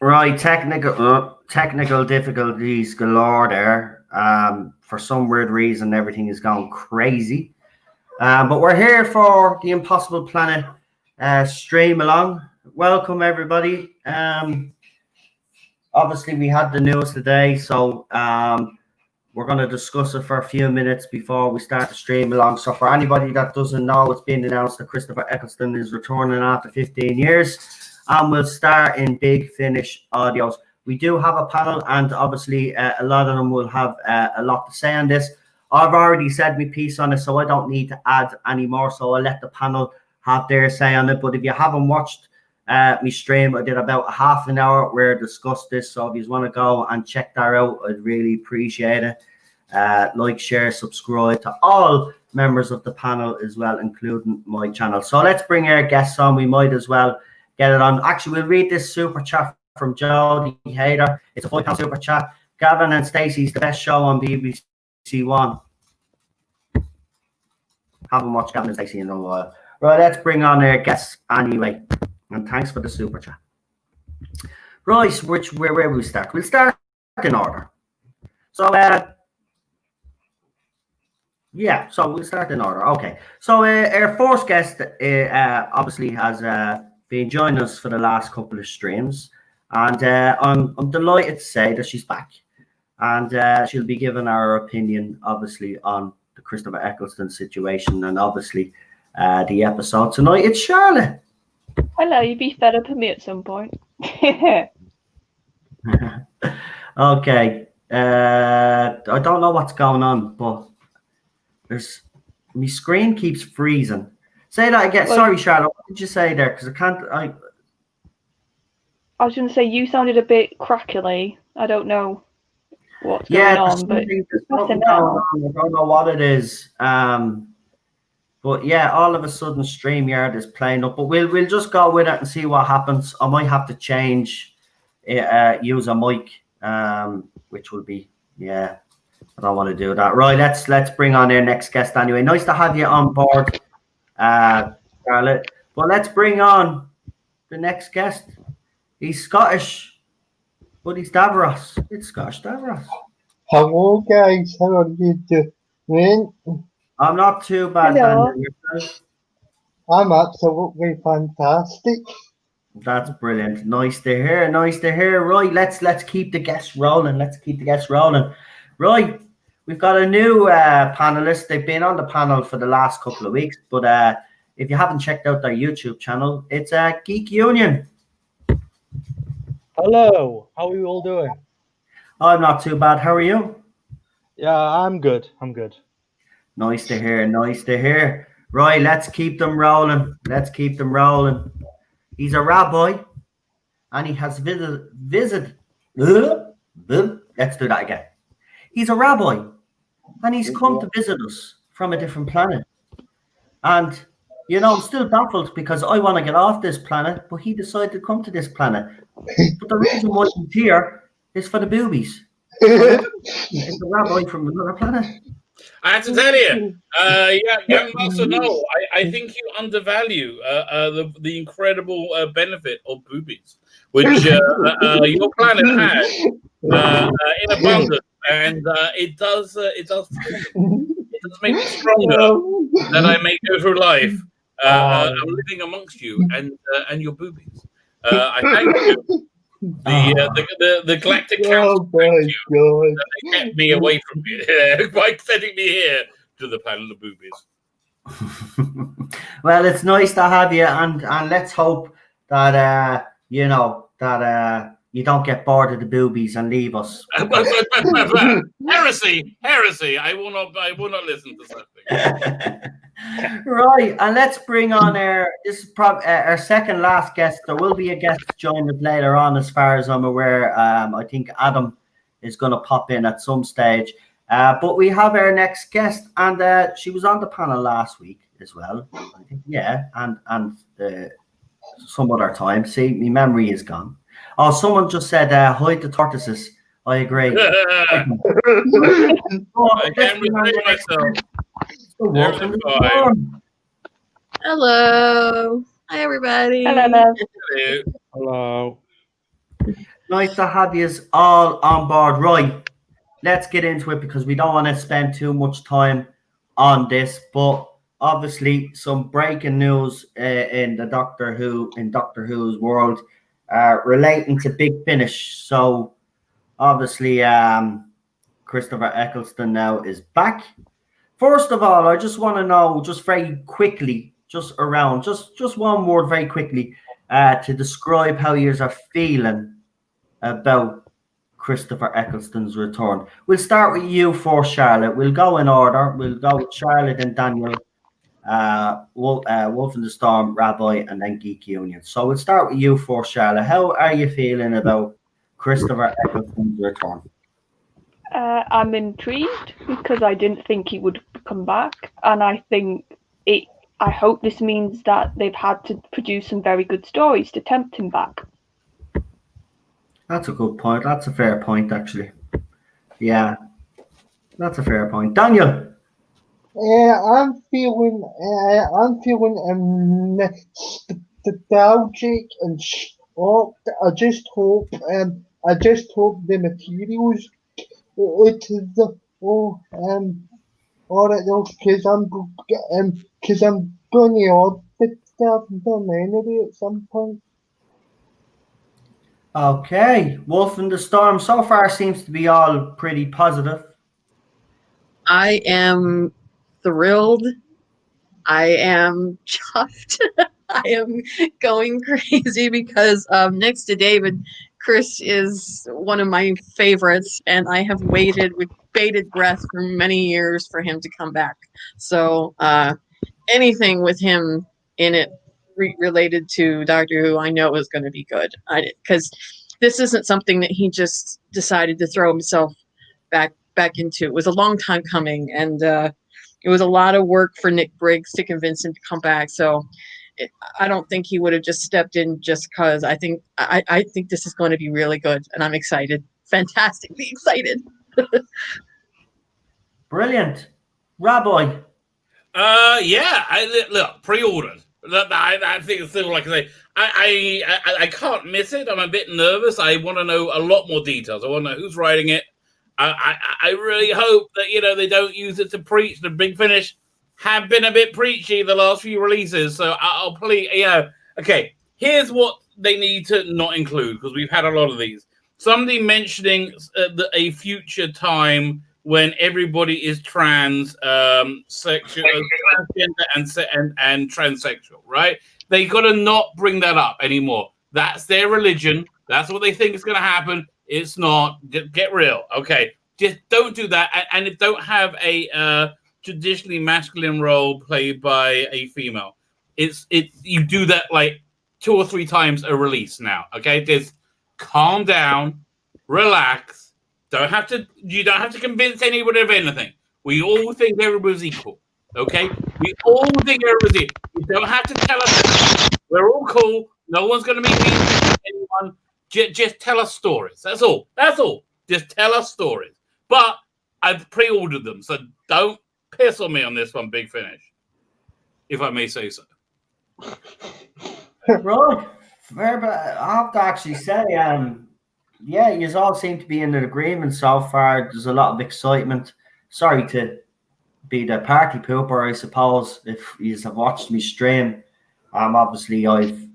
Right, technical difficulties galore there. For some weird reason, everything is going crazy. But we're here for the Impossible Planet Streamalong. Welcome, everybody. Obviously, we had the news today, so we're going to discuss it for a few minutes before we start the stream along. So for anybody that doesn't know, it's been announced that Christopher Eccleston is returning after 15 years. And we'll start in Big Finish audios. We do have a panel, and obviously a lot of them will have a lot to say on this. I've already said my piece on it, so I don't need to add any more. So I'll let the panel have their say on it. But if you haven't watched my stream, I did about a half an hour where I discussed this. So if you want to go and check that out, I'd really appreciate it. Like, share, subscribe to all members of the panel as well, including my channel. So let's bring our guests on. We might as well get it on. Actually, we'll read this super chat from Jody Hayter. It's a £5 super chat. Gavin and Stacey's the best show on BBC One. Haven't watched Gavin and Stacey in a while. Right, let's bring on our guests anyway. And thanks for the super chat. Right, where will we start? We'll start in order. So, yeah, so we'll start in order. Okay. So our first guest obviously has been joining us for the last couple of streams, and I'm delighted to say that she's back, and she'll be giving our opinion, obviously, on the Christopher Eccleston situation, and obviously the episode tonight. It's Charlotte. Hello, you'd be fed up of me at some point. Okay. I don't know what's going on, but my screen keeps freezing. Say that again. Sorry, Charlotte. What did you say there? Because I can't. I was going to say you sounded a bit crackly. I don't know what's going on, but I don't know what it is. But yeah, all of a sudden StreamYard is playing up. But we'll just go with it and see what happens. I might have to change, use a mic, which will be I don't want to do that. Right, let's bring on our next guest anyway. Nice to have you on board, Charlotte. Well, let's bring on the next guest. He's Scottish, but he's Davros. It's Scottish Davros. Hello, guys. How are you doing? I'm not too bad, Daniel. I'm absolutely fantastic. That's brilliant. Nice to hear. Nice to hear. Right, let's keep the guests rolling. Right, we've got a new panelist. They've been on the panel for the last couple of weeks, but if you haven't checked out their YouTube channel, it's Geek Union. Hello, how are you all doing? I'm not too bad. How are you? Yeah, I'm good. Nice to hear. Right, let's keep them rolling. He's a rabbi, and he has visited. Let's do that again. He's a rabbi, and he's come to visit us from a different planet. And, I'm still baffled because I want to get off this planet, but he decided to come to this planet. But the reason why he's here is for the boobies. It's a rabbi from another planet. I have to tell you, young master, no, I think you undervalue the incredible benefit of boobies, which your planet has in abundance, and it does make me stronger than I may go through life living amongst you and your boobies. I thank you. The Galactic Council, thank you. They kept me away from you by sending me here to the panel of boobies. Well, it's nice to have you, and let's hope that you don't get bored of the boobies and leave us. Heresy. I will not listen to something. Right, and let's bring on our second last guest. There will be a guest join us later on, as far as I'm aware. I think Adam is going to pop in at some stage. But we have our next guest, and she was on the panel last week as well. I think, yeah, and some other time. See, my memory is gone. Oh, someone just said, hide the tortoises. I agree. I can't restrain myself. Hello. Hi, everybody. Hello, Mel. Hello. Nice to have you all on board. Right, let's get into it because we don't want to spend too much time on this. But obviously, some breaking news in Doctor Who's world relating to Big Finish. So obviously, Christopher Eccleston now is back. First of all, I just want to know, just very quickly, just one word very quickly, to describe how you are feeling about Christopher Eccleston's return. We'll start with you first, Charlotte. We'll go in order. We'll go with Charlotte and Daniel, Wolf in the Storm, Rabbi, and then Geek Union. So we'll start with you first, Charlotte. How are you feeling about Christopher Eccleston's return? I'm intrigued because I didn't think he would come back, and I hope this means that they've had to produce some very good stories to tempt him back. That's a good point. That's a fair point, actually. Yeah, that's a fair point. Daniel. I'm feeling nostalgic and shocked. I just hope the materials. It is all right else because I'm going to orbit stuff anyway at some point. Okay, Wolf in the Storm so far seems to be all pretty positive. I am thrilled. I am chuffed. I am going crazy because next to David, Chris is one of my favorites, and I have waited with bated breath for many years for him to come back. So anything with him in it related to Doctor Who, I know is going to be good. Because this isn't something that he just decided to throw himself back into. It was a long time coming, and it was a lot of work for Nick Briggs to convince him to come back. So I don't think he would have just stepped in just because. I think this is going to be really good, and I'm excited, fantastically excited. Brilliant, Rabbi. Yeah. Look, pre-ordered. I think it's still like I say. I can't miss it. I'm a bit nervous. I want to know a lot more details. I want to know who's writing it. I really hope that they don't use it to preach. The Big Finish have been a bit preachy the last few releases, so I'll please. Okay, here's what they need to not include, because we've had a lot of these. Somebody mentioning a future time when everybody is trans, sexual, transgender, and transsexual, right? They got to not bring that up anymore. That's their religion. That's what they think is going to happen. It's not. Get real, okay? Just don't do that, and don't have a traditionally masculine role played by a female. You do that like 2 or 3 times a release now, okay? Just calm down, relax. You don't have to convince anybody of anything. We all think everybody's equal, okay? We all think everybody's equal. You don't have to tell us. We're all cool. No one's going to be mean to anyone. Just tell us stories. That's all. Just tell us stories. But I've pre-ordered them, so don't piss on me on this one, Big Finish, if I may say so. Right. I have to actually say, yeah, you all seem to be in agreement so far. There's a lot of excitement. Sorry to be the party pooper, I suppose, if you have watched me stream. Obviously, I've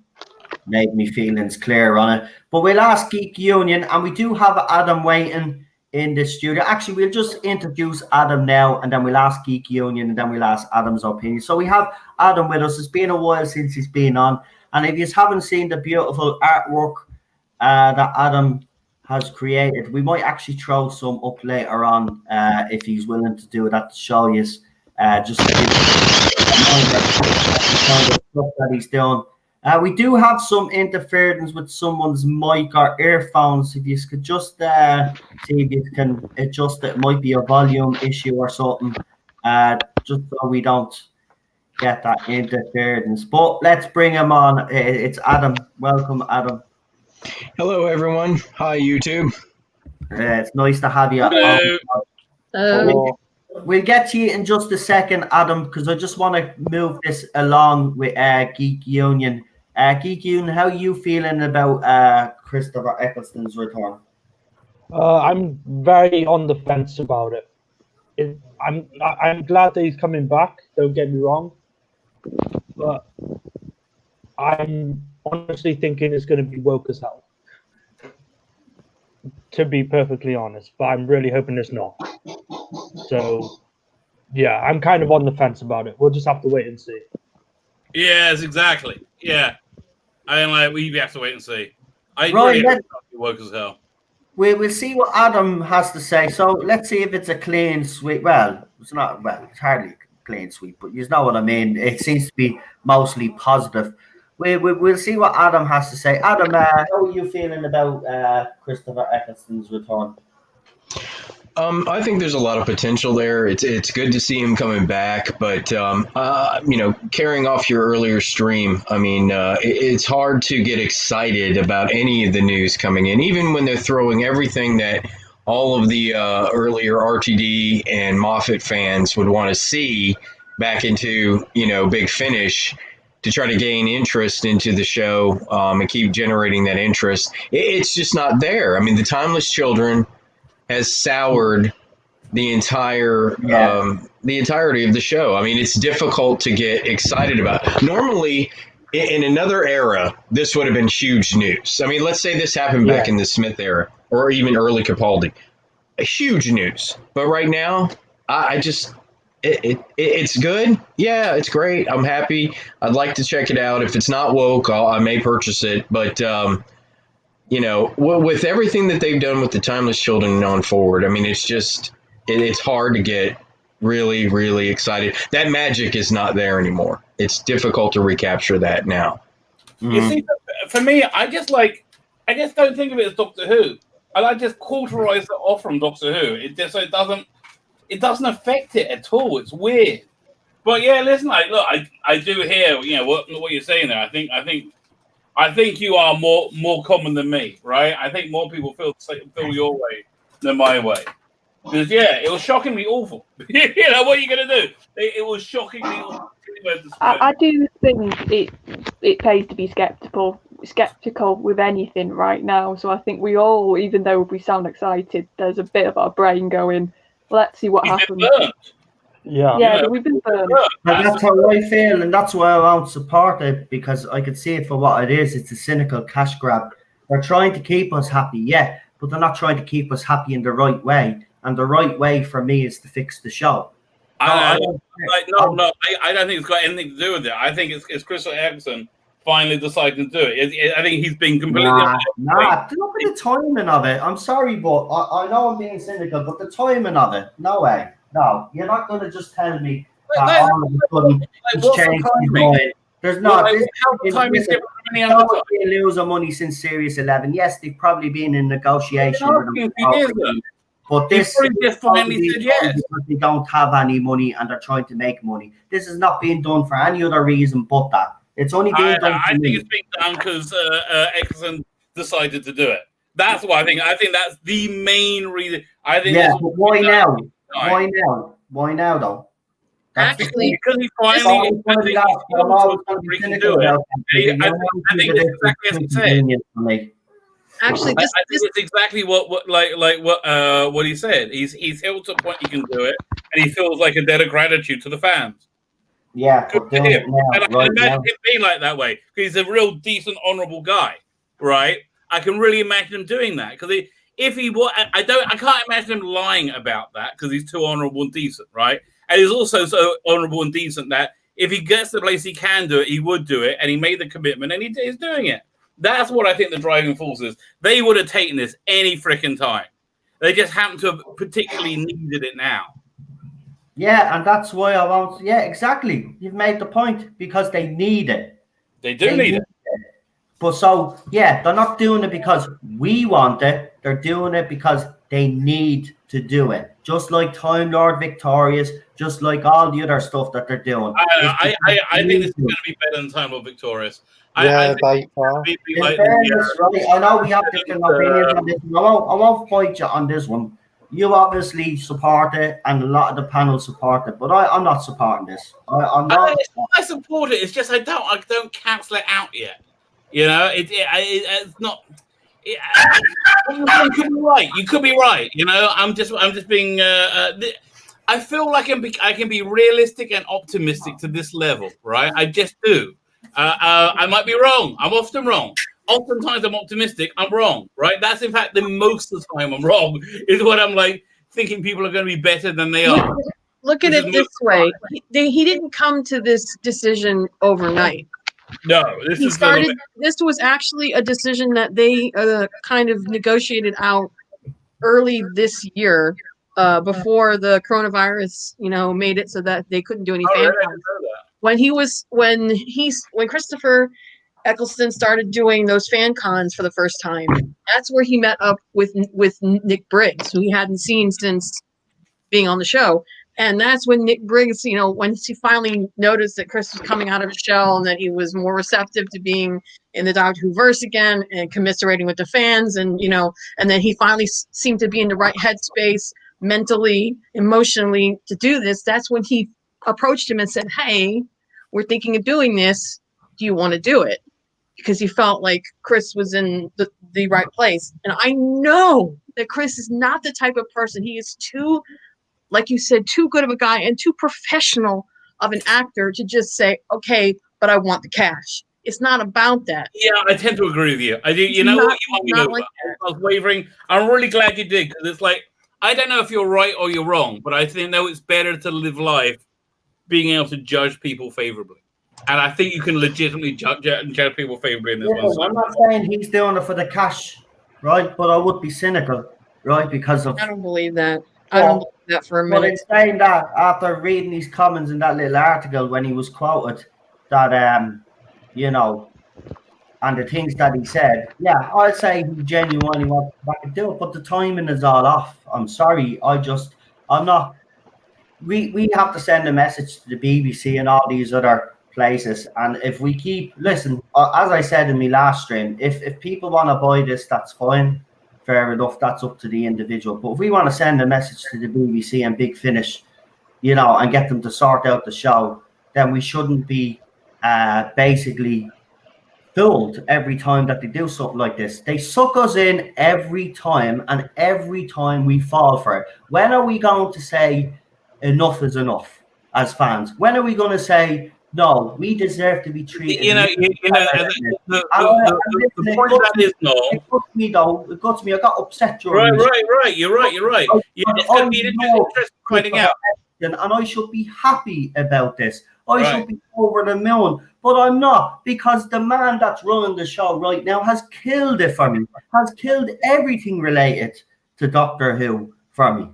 made me feelings clear on it. But we'll ask Geek Union, and we do have Adam waiting in the studio. Actually, we'll just introduce Adam now, and then we'll ask Geek Union, and then we'll ask Adam's opinion. So we have Adam with us. It's been a while since he's been on, and if you haven't seen the beautiful artwork that Adam has created, we might actually throw some up later on if he's willing to do that to show you just to give the stuff that he's doing. We do have some interference with someone's mic or earphones. If you could just see if you can adjust it, might be a volume issue or something, just so we don't get that interference. But let's bring him on. It's Adam. Welcome, Adam. Hello, everyone. Hi, YouTube. It's nice to have you. Hello. We'll get to you in just a second, Adam, because I just want to move this along with Geek Union. Geek Union, how are you feeling about Christopher Eccleston's return? I'm very on the fence about it. I'm glad that he's coming back. Don't get me wrong, but I'm honestly thinking it's going to be woke as hell. To be perfectly honest, but I'm really hoping it's not. So, yeah, I'm kind of on the fence about it. We'll just have to wait and see. Yes, exactly. Yeah, I mean, we have to wait and see. I Right, really hope it's not woke as hell. We'll see what Adam has to say. So let's see if it's a clean sweep. Well, it's not. Well, it's hardly a clean sweep, but you know what I mean. It seems to be mostly positive. We'll see what Adam has to say. Adam, how are you feeling about Christopher Eccleston's return? I think there's a lot of potential there. It's good to see him coming back, but carrying off your earlier stream, I mean, it's hard to get excited about any of the news coming in, even when they're throwing everything that all of the earlier RTD and Moffat fans would want to see back into, Big Finish, to try to gain interest into the show and keep generating that interest. It's just not there. I mean, the Timeless Children has soured the entirety of the show. I mean, it's difficult to get excited about. Normally, in another era, this would have been huge news. I mean, let's say this happened back in the Smith era or even early Capaldi. Huge news. But right now, I just... It's good. Yeah, it's great. I'm happy. I'd like to check it out. If it's not woke, I may purchase it. But, with everything that they've done with the Timeless Children on forward, I mean, it's hard to get really, really excited. That magic is not there anymore. It's difficult to recapture that now. You see, for me, I just don't think of it as Doctor Who. I just cauterize it off from Doctor Who. It doesn't affect it at all. It's weird. But yeah, listen, I do hear, what you're saying there. I think you are more common than me, right? I think more people feel your way than my way. Because it was shockingly awful. What are you gonna do? It was shockingly awful. I do think it pays to be skeptical with anything right now. So I think we all, even though we sound excited, there's a bit of our brain going, let's see what happens. Yeah, we've been burned. And that's how I feel, and that's why I won't support it, because I could see it for what it is. It's a cynical cash grab. They're trying to keep us happy, but they're not trying to keep us happy in the right way. And the right way for me is to fix the show. I don't think it's got anything to do with it. I think it's Christopher Eccleston finally deciding to do it. I think he's been completely... Nah, look at the timing of it. I'm sorry, but I know I'm being cynical, but the timing of it, no way. No, you're not going to just tell me that all of a sudden he's changed his mind. There's not. They've losing money since Series 11. Yes, they've probably been in negotiation with them. But this just finally said yes. Because they don't have any money and they're trying to make money. This is not being done for any other reason but that. It's only being done. I think it's being done because Eccleston decided to do it. That's what I think. I think that's the main reason. I think. Yeah, but why now? Why now? Why now, though? Actually, because he finally do it. I think it's exactly as he said. Actually, I think it's exactly what he said. He's held to a point he can do it, and he feels like a debt of gratitude to the fans. Yeah, good to him. And I can imagine him being like that way because he's a real decent, honourable guy, right? I can really imagine him doing that because if he was, I can't imagine him lying about that because he's too honourable and decent, right? And he's also so honourable and decent that if he gets the place he can do it, he would do it, and he made the commitment, and he's doing it. That's what I think the driving force is. They would have taken this any freaking time. They just happen to have particularly needed it now. Yeah, and that's why I want. Yeah, exactly. You've made the point because they need it. They do need it. But so, yeah, they're not doing it because we want it. They're doing it because they need to do it. Just like Time Lord Victorious, just like all the other stuff that they're doing. I think this is going to be better than Time Lord Victorious. Yeah, by far. Right? I know we have different opinions on this. I won't fight you on this one. You obviously support it, and a lot of the panel support it, but I'm not supporting this. I'm not. I support it. It's just I don't cancel it out yet. You know, it's not. You could be right. You could be right. You know, I'm just being. I feel like I can be realistic and optimistic to this level, right? I just do. I might be wrong. I'm often wrong. Oftentimes I'm optimistic. I'm wrong, right? That's in fact the most of the time I'm wrong. Is what I'm like thinking people are going to be better than they are. Look at it this way: he didn't come to this decision overnight. No, this was actually a decision that they kind of negotiated out early this year, before the coronavirus, made it so that they couldn't do any fan cons. When Christopher Eccleston started doing those fan cons for the first time, that's where he met up with Nick Briggs, who he hadn't seen since being on the show. And that's when Nick Briggs, when he finally noticed that Chris was coming out of his shell and that he was more receptive to being in the Doctor Who verse again and commiserating with the fans, and then he finally seemed to be in the right headspace mentally, emotionally to do this. That's when he approached him and said, "Hey, we're thinking of doing this. Do you want to do it?" Because he felt like Chris was in the right place. And I know that Chris is not the type of person. He is too, like you said, too good of a guy and too professional of an actor to just say, "Okay, but I want the cash." It's not about that. Yeah, I tend to agree with you. I do. You know what? I was wavering. I'm really glad you did, because it's like, I don't know if you're right or you're wrong, but I think it's better to live life being able to judge people favorably. And I think you can legitimately judge people favorably in this one. So I'm not saying he's doing it for the cash, right? But I would be cynical, right? Because of. I don't believe that. I don't believe that for a minute. But it's saying that after reading these comments in that little article when he was quoted, that and the things that he said, yeah, I'd say he genuinely wants to back and do it, but the timing is all off. I'm sorry. I'm not. We have to send a message to the BBC and all these other places, and if we listen, as I said in my last stream, if people want to buy this, that's fine, fair enough, that's up to the individual. But if we want to send a message to the BBC and Big Finish, and get them to sort out the show, then we shouldn't be basically fooled every time that they do something like this. They suck us in every time, and every time we fall for it. When are we going to say enough is enough as fans? When are we going to say, no, we deserve to be treated? The point of that is no. It guts me though. It guts me. I got upset during. Right. You're right. It's going to be interesting finding out. And I should be happy about this. I should be over the moon, but I'm not, because the man that's running the show right now has killed it for me. Has killed everything related to Doctor Who for me.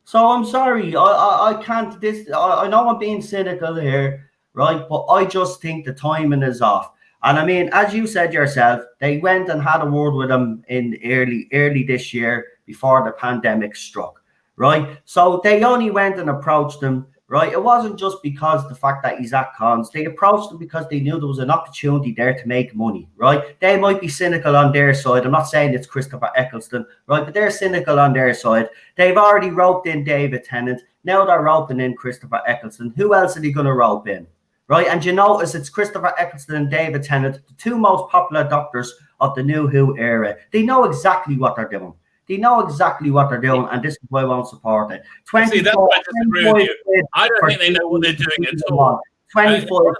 So I'm sorry. I can't. I know I'm being cynical here, right? But I just think the timing is off. And I mean, as you said yourself, they went and had a word with him in early this year before the pandemic struck, right? So they only went and approached him, right? It wasn't just because the fact that he's at cons. They approached him because they knew there was an opportunity there to make money, right? They might be cynical on their side. I'm not saying it's Christopher Eccleston, right? But they're cynical on their side. They've already roped in David Tennant. Now they're roping in Christopher Eccleston. Who else are they going to rope in? Right, and you notice it's Christopher Eccleston and David Tennant, the two most popular doctors of the New Who era. They know exactly what they're doing. And this is why I won't support it. I disagree with you. I don't think they know what they're doing at all. 24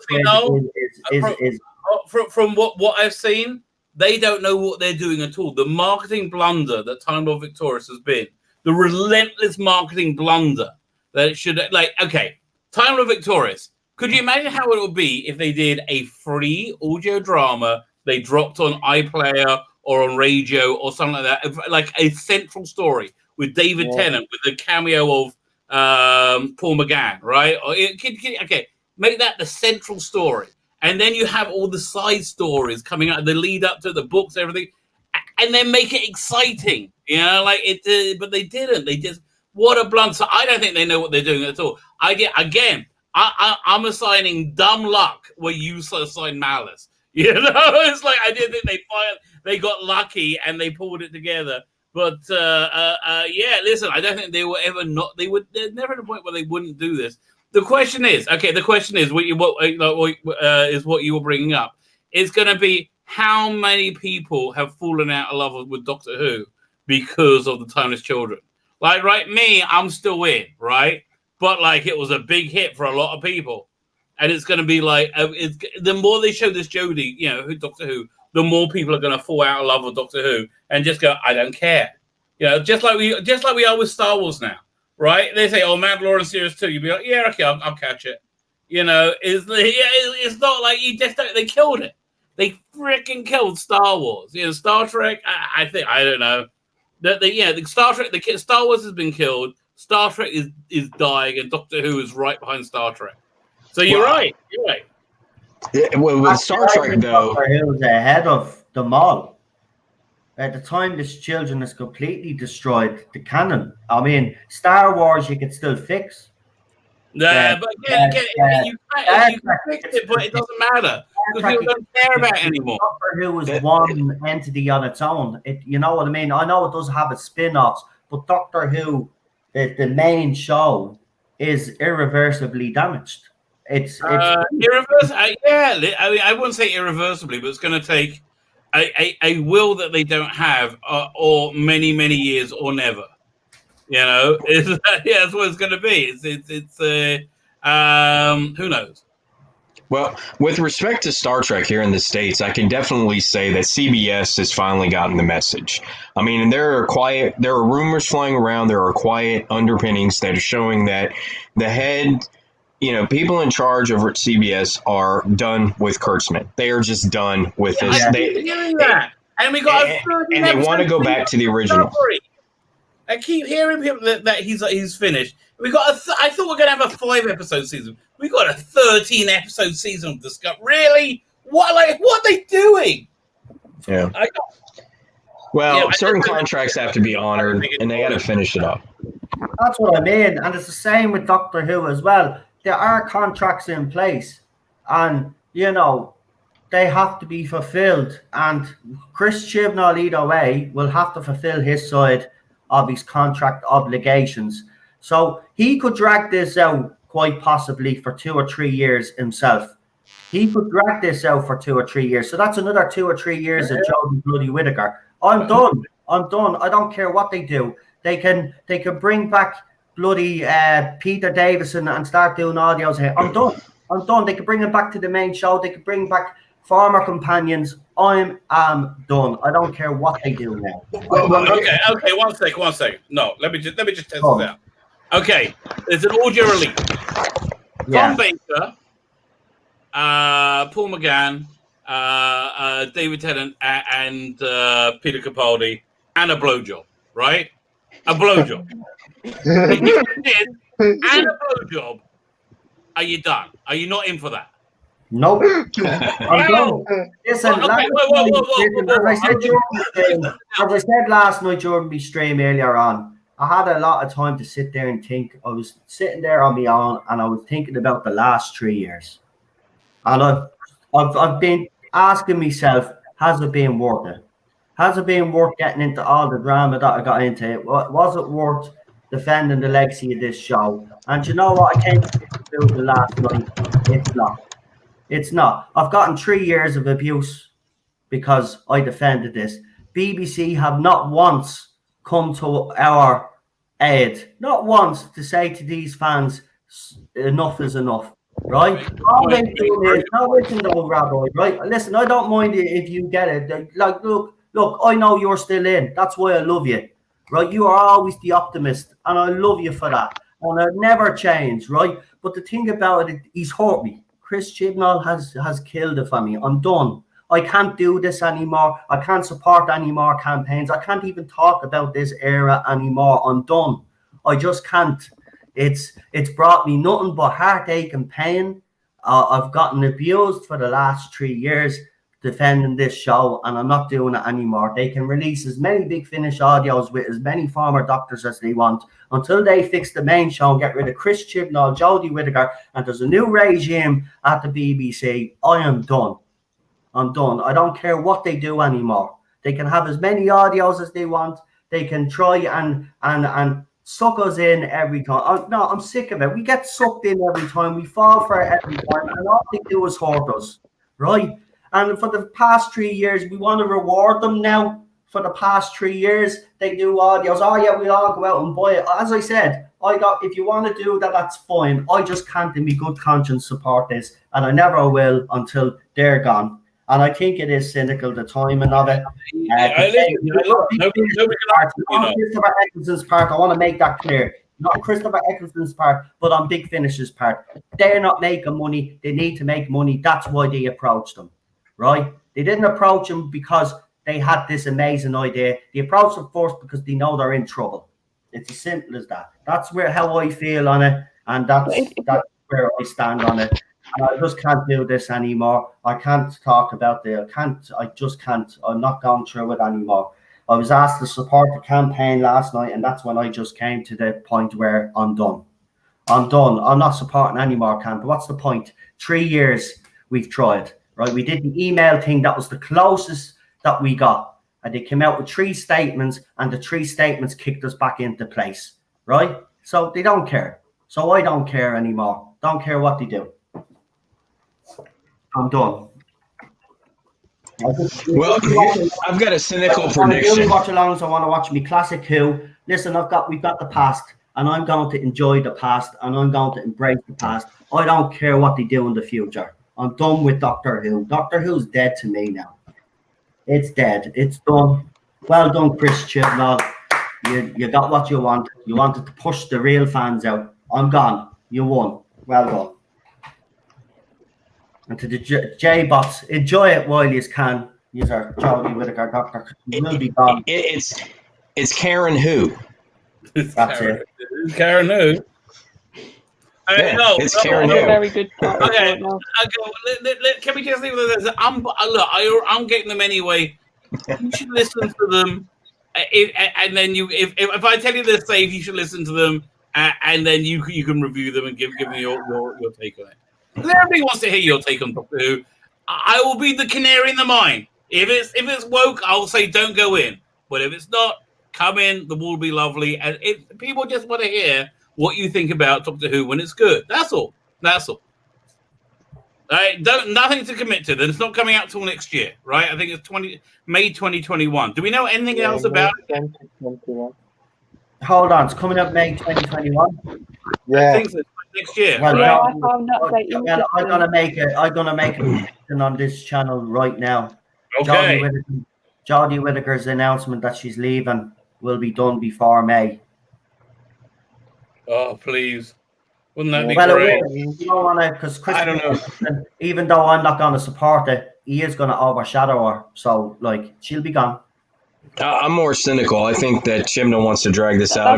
from what I've seen, they don't know what they're doing at all. The marketing blunder that Time Lord Victorious has been, the relentless marketing blunder that it should, like, okay, Time Lord Victorious, could you imagine how it would be if they did a free audio drama they dropped on iPlayer or on radio or something like that, like a central story with David Tennant, with the cameo of Paul McGann, right? Okay, make that the central story. And then you have all the side stories coming out, the lead up to the books, everything, and then make it exciting, you know, like it. But they didn't. They just, what a blunt. So I don't think they know what they're doing at all. I'm assigning dumb luck where you assign malice. You know, it's like I didn't think they got lucky and they pulled it together. But yeah, listen, I don't think they were ever not. They're never at a point where they wouldn't do this. The question is what you were bringing up. It's going to be how many people have fallen out of love with Doctor Who because of the Timeless Children. Like, right, me, I'm still in, right? But like, it was a big hit for a lot of people, and it's going to be like, the more they show this Jodie, you know, Doctor Who, the more people are going to fall out of love with Doctor Who and just go, I don't care, you know, just like we are with Star Wars now. Right? They say, "Oh, Mandalorian series 2." You'd be like, "Yeah, okay, I'll catch it." You know, it's not like you just don't. They killed it. They freaking killed Star Wars. You know, Star Trek. I think I don't know. The Star Trek. Star Wars has been killed. Star Trek is dying, and Doctor Who is right behind Star Trek. So you're right. You're right. Yeah, well, with Star Trek though, Doctor Who is ahead of them all. At the time, this children has completely destroyed the canon. I mean, Star Wars you could still fix. But again, you can fix it, but it doesn't matter because people don't care about it anymore. Doctor Who is one entity on its own. You know what I mean? I know it does have its spin-offs, but Doctor Who, the main show, is irreversibly damaged. It's irreversibly. Yeah, I mean, I wouldn't say irreversibly, but it's going to take a will that they don't have, or many years, or never. You know, that's what it's going to be. It's who knows. Well, with respect to Star Trek here in the States, I can definitely say that CBS has finally gotten the message. I mean, there are rumors flying around. There are quiet underpinnings that are showing that the head, people in charge over at CBS are done with Kurtzman. They are just done with this. I keep hearing that. And we got and they want to go back to the original. I keep hearing people that he's finished. We got I thought we were going to have a 5-episode season. We got a 13-episode season of Discovery. Really? What are they doing? Yeah. Certain contracts have to be honored, and they got to finish it up. That's what I mean, and it's the same with Doctor Who as well. There are contracts in place, and they have to be fulfilled. And Chris Chibnall, either way, will have to fulfill his side of his contract obligations. So he could drag this out quite possibly for 2 or 3 years himself. He could drag this out for 2 or 3 years. So that's another 2 or 3 years of Jodie bloody Whittaker. I'm done. I don't care what they do. They can bring back bloody Peter Davison and start doing audios here. I'm done. They can bring him back to the main show. They can bring back former companions. I am done. I don't care what they do now. Okay. One second. No, let me just test this out. Okay, there's an audio release. Tom Baker, Paul McGann, David Tennant, and Peter Capaldi, and a blowjob, right? A blowjob. If you did and a blowjob, are you done? Are you not in for that? Nope. I'm done. Listen, as I said last night during my stream earlier on, I had a lot of time to sit there and think. I was sitting there on my own, and I was thinking about the last 3 years. And I've been asking myself, has it been worth it? Has it been worth getting into all the drama that I got into? Was it worth defending the legacy of this show? And you know what? I came to the last night. It's not. It's not. I've gotten 3 years of abuse because I defended this. BBC have not once come to our aid, not once, to say to these fans, enough is enough. right? All they do is, now listen though, Rabbi, right? Listen, I don't mind it if you get it. Like, look, I know you're still in. That's why I love you, right? You are always the optimist, and I love you for that. And I never change, right? But the thing about it, he's hurt me. Chris Chibnall has killed it for me. I'm done. I can't do this anymore. I can't support any more campaigns. I can't even talk about this era anymore. I'm done. I just can't. It's brought me nothing but heartache and pain. I've gotten abused for the last 3 years defending this show, and I'm not doing it anymore. They can release as many Big Finish audios with as many former doctors as they want until they fix the main show and get rid of Chris Chibnall, Jodie Whittaker, and there's a new regime at the BBC. I am done. I'm done. I don't care what they do anymore. They can have as many audios as they want. They can try and suck us in every time. No, I'm sick of it. We get sucked in every time. We fall for it every time, and all they do is hurt us, right? And for the past 3 years, we want to reward them now. For the past 3 years, they do audios. Oh yeah, we all go out and buy it. As I said, if you want to do that, that's fine. I just can't in my good conscience support this, and I never will until they're gone. And I think it is cynical, the timing of it. Christopher Eccleston's part, I want to make that clear. Not Christopher Eccleston's part, but on Big Finish's part. They're not making money. They need to make money. That's why they approached them, right? They didn't approach them because they had this amazing idea. They approached them first because they know they're in trouble. It's as simple as that. That's how I feel on it, and that's where I stand on it. And I just can't do this anymore. I can't talk about it. I just can't. I'm not going through it anymore. I was asked to support the campaign last night, and that's when I just came to the point where I'm done. I'm done. I'm not supporting any more campaign. What's the point? 3 years we've tried, right? We did the email thing. That was the closest that we got. And they came out with 3 statements, and the 3 statements kicked us back into place, right? So they don't care. So I don't care anymore. Don't care what they do. I'm done. Well, I've got a cynical prediction. Watch alongs. I want to watch me classic Who. Listen, we've got the past, and I'm going to enjoy the past, and I'm going to embrace the past. I don't care what they do in the future. I'm done with Doctor Who. Doctor Who's dead to me now. It's dead. It's done. Well done, Chris Chibnall. You got what you want. You wanted to push the real fans out. I'm gone. You won. Well done. And to the J-bots, enjoy it while you can. These are Jodie Whittaker, Doctor. Will be gone. It's Karen Who. That's it. Karen Who. It's Karen Who. Very good. Okay. Can we just leave it as I'm getting them anyway. You should listen to them, and then if I tell you they're safe, you should listen to them, and then you can review them and give me your take on it. Everybody wants to hear your take on Doctor Who. I will be the canary in the mine. If it's woke, I'll say don't go in. But if it's not, come in. The will be lovely, and people just want to hear what you think about Doctor Who when it's good. That's all. Nothing to commit to. Then it's not coming out till next year, right? I think it's May 2021. Do we know anything else about it? Hold on, it's coming up May 2021. Yeah. I think so. Next year. Well, right? I'm gonna make a prediction on this channel right now. Okay. Jodie Whittaker's announcement that she's leaving will be done before May. Oh, please. Wouldn't that be Well, great? you don't want to, because I don't know. Even though I'm not going to support it, he is going to overshadow her. So, she'll be gone. I'm more cynical. I think that Chibnall wants to drag this out.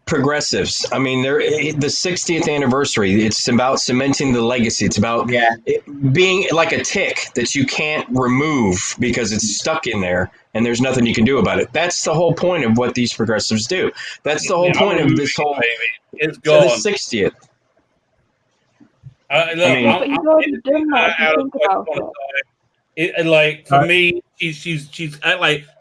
Progressives. I mean, they're the 60th anniversary. It's about cementing the legacy. It's about being like a tick that you can't remove because it's stuck in there and there's nothing you can do about it. That's the whole point of what these progressives do. That's the whole point of this whole. It's gone. The 60th. For me, she's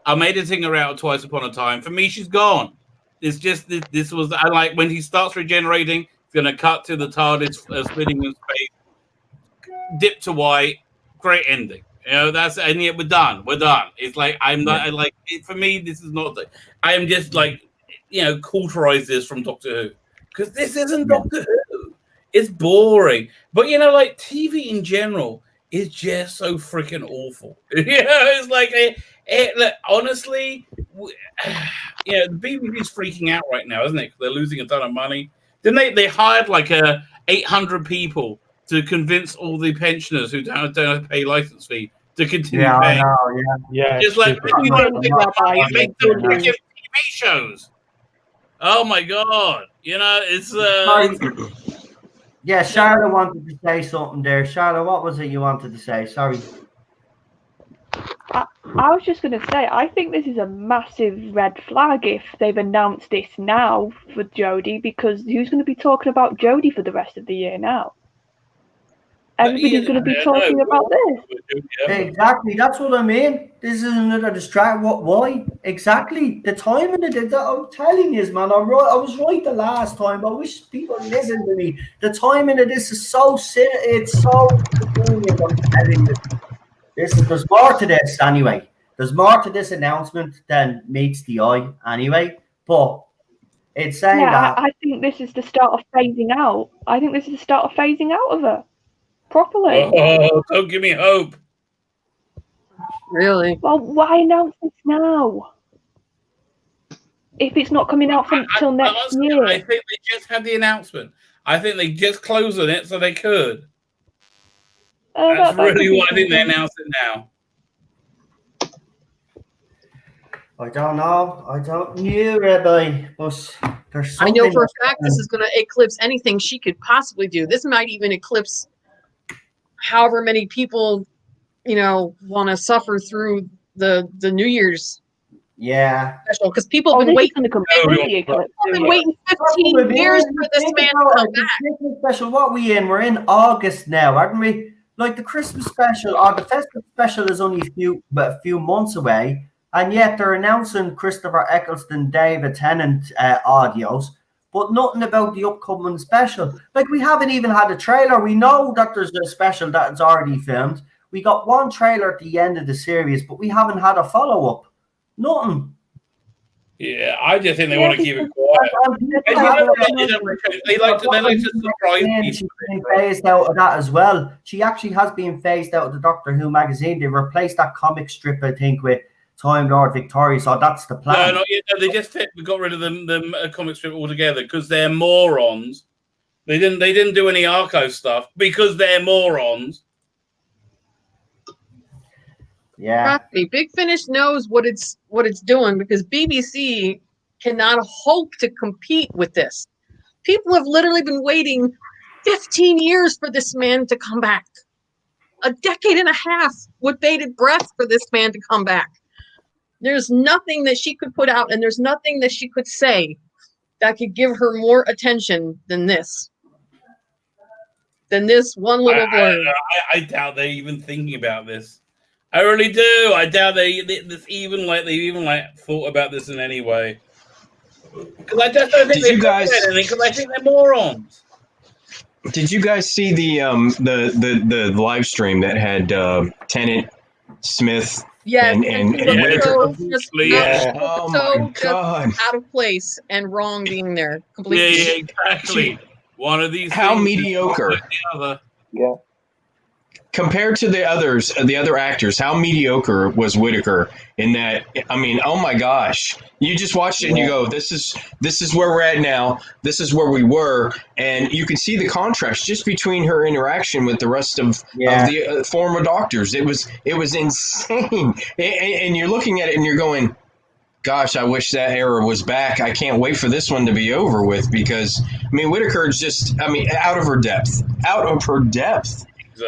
I'm editing her out Twice Upon a Time. For me, she's gone. It's just this was when he starts regenerating, it's going to cut to the TARDIS spinning in space, dip to white, great ending. And yet we're done. It's I'm not for me. This is not. I am just cauterize this from Doctor Who because this isn't Doctor Who. It's boring. But like TV in general is just so freaking awful. It's like look, honestly, the BBC's freaking out right now, isn't it? They're losing a ton of money. Didn't they hired like 800 people to convince all the pensioners who don't have to pay license fee to continue paying. Yeah. Just like stupid. make the freaking TV shows. Oh my god! It's Yeah, Charlotte wanted to say something there. Charlotte, what was it you wanted to say? Sorry. I was just going to say, I think this is a massive red flag if they've announced this now for Jodie, because who's going to be talking about Jodie for the rest of the year now? Everybody's going to be talking about this. Exactly, that's what I mean. This is another distract. Why? Exactly. The timing of it, I'm telling you, man, I'm right. I was right the last time. I wish people listen to me. The timing of this is so silly. It's so convenient, I'm telling you. There's more to this anyway. There's more to this announcement than meets the eye anyway. But it's saying that. I think this is the start of phasing out. I think this is the start of phasing out of her properly. Oh, don't give me hope. Really? Well, why announce this now? If it's not coming out until next year. I think they just had the announcement. I think they just closed on it so they could. That's really why I think they announced it now. I don't know. I don't know, Rabbi. But there's I something. know for a fact this is going to eclipse anything she could possibly do. This might even eclipse however many people, want to suffer through the New Year's special, because people have been waiting. They've been waiting 15 years for this man to come back. Christmas special, what we in? We're in August now, aren't we? Like the Christmas special or the festive special is only a few months away, and yet they're announcing Christopher Eccleston, David Tennant audios, but nothing about the upcoming special. Like, we haven't even had a trailer. We know that there's a special that is already filmed. We got one trailer at the end of the series, but we haven't had a follow-up. Nothing. Yeah, I just think they want to keep it quiet. They like to surprise people. She's been phased out of that as well. She actually has been phased out of the Doctor Who magazine. They replaced that comic strip, I think, with Time Lord Victoria. So that's the plan. No, they just got rid of the comic strip altogether because they're morons. They didn't do any archive stuff because they're morons. Yeah. Big Finish knows what it's doing, because BBC cannot hope to compete with this. People have literally been waiting 15 years for this man to come back. A decade and a half with bated breath for this man to come back. There's nothing that she could put out, and there's nothing that she could say that could give her more attention than this. Than this one little blurb. I doubt they're even thinking about this. I really do. I doubt they even thought about this in any way. Because I just don't think they guys anything. Because I think they're morons. Did you guys see the live stream that had Tennant, Smith, and Whittaker? Oh my God! Out of place and wrong being there completely. Yeah, exactly. One of these. How mediocre? Yeah. Compared to the other actors, how mediocre was Whittaker in that? I mean, oh my gosh! You just watched it and you go, "This is where we're at now. This is where we were," and you can see the contrast just between her interaction with the rest of the former doctors. It was insane, and you're looking at it and you're going, "Gosh, I wish that era was back. I can't wait for this one to be over with," because I mean, Whittaker's just, out of her depth.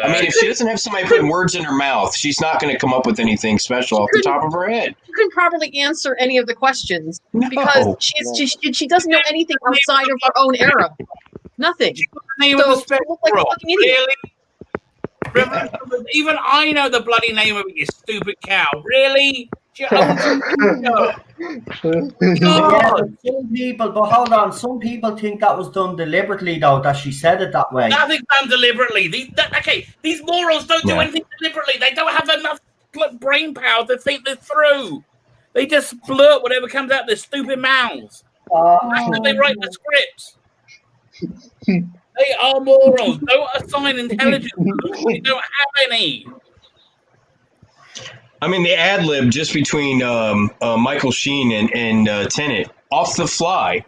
I mean, if she doesn't have somebody putting words in her mouth, she's not going to come up with anything special off the top of her head. You couldn't properly answer any of the questions because she doesn't know anything outside of her own era. Nothing. So she looked like a fucking idiot. Really? Even I know the bloody name of it, you stupid cow. Really? Some people, but hold on. Some people think that was done deliberately, though, that she said it that way. Nothing's done deliberately. These morons don't do anything deliberately. They don't have enough brain power to think this through. They just blurt whatever comes out of their stupid mouths. That's how they write the scripts. They They are morons. Don't assign intelligence to them. They don't have any. I mean, the ad lib just between Michael Sheen and Tenet off the fly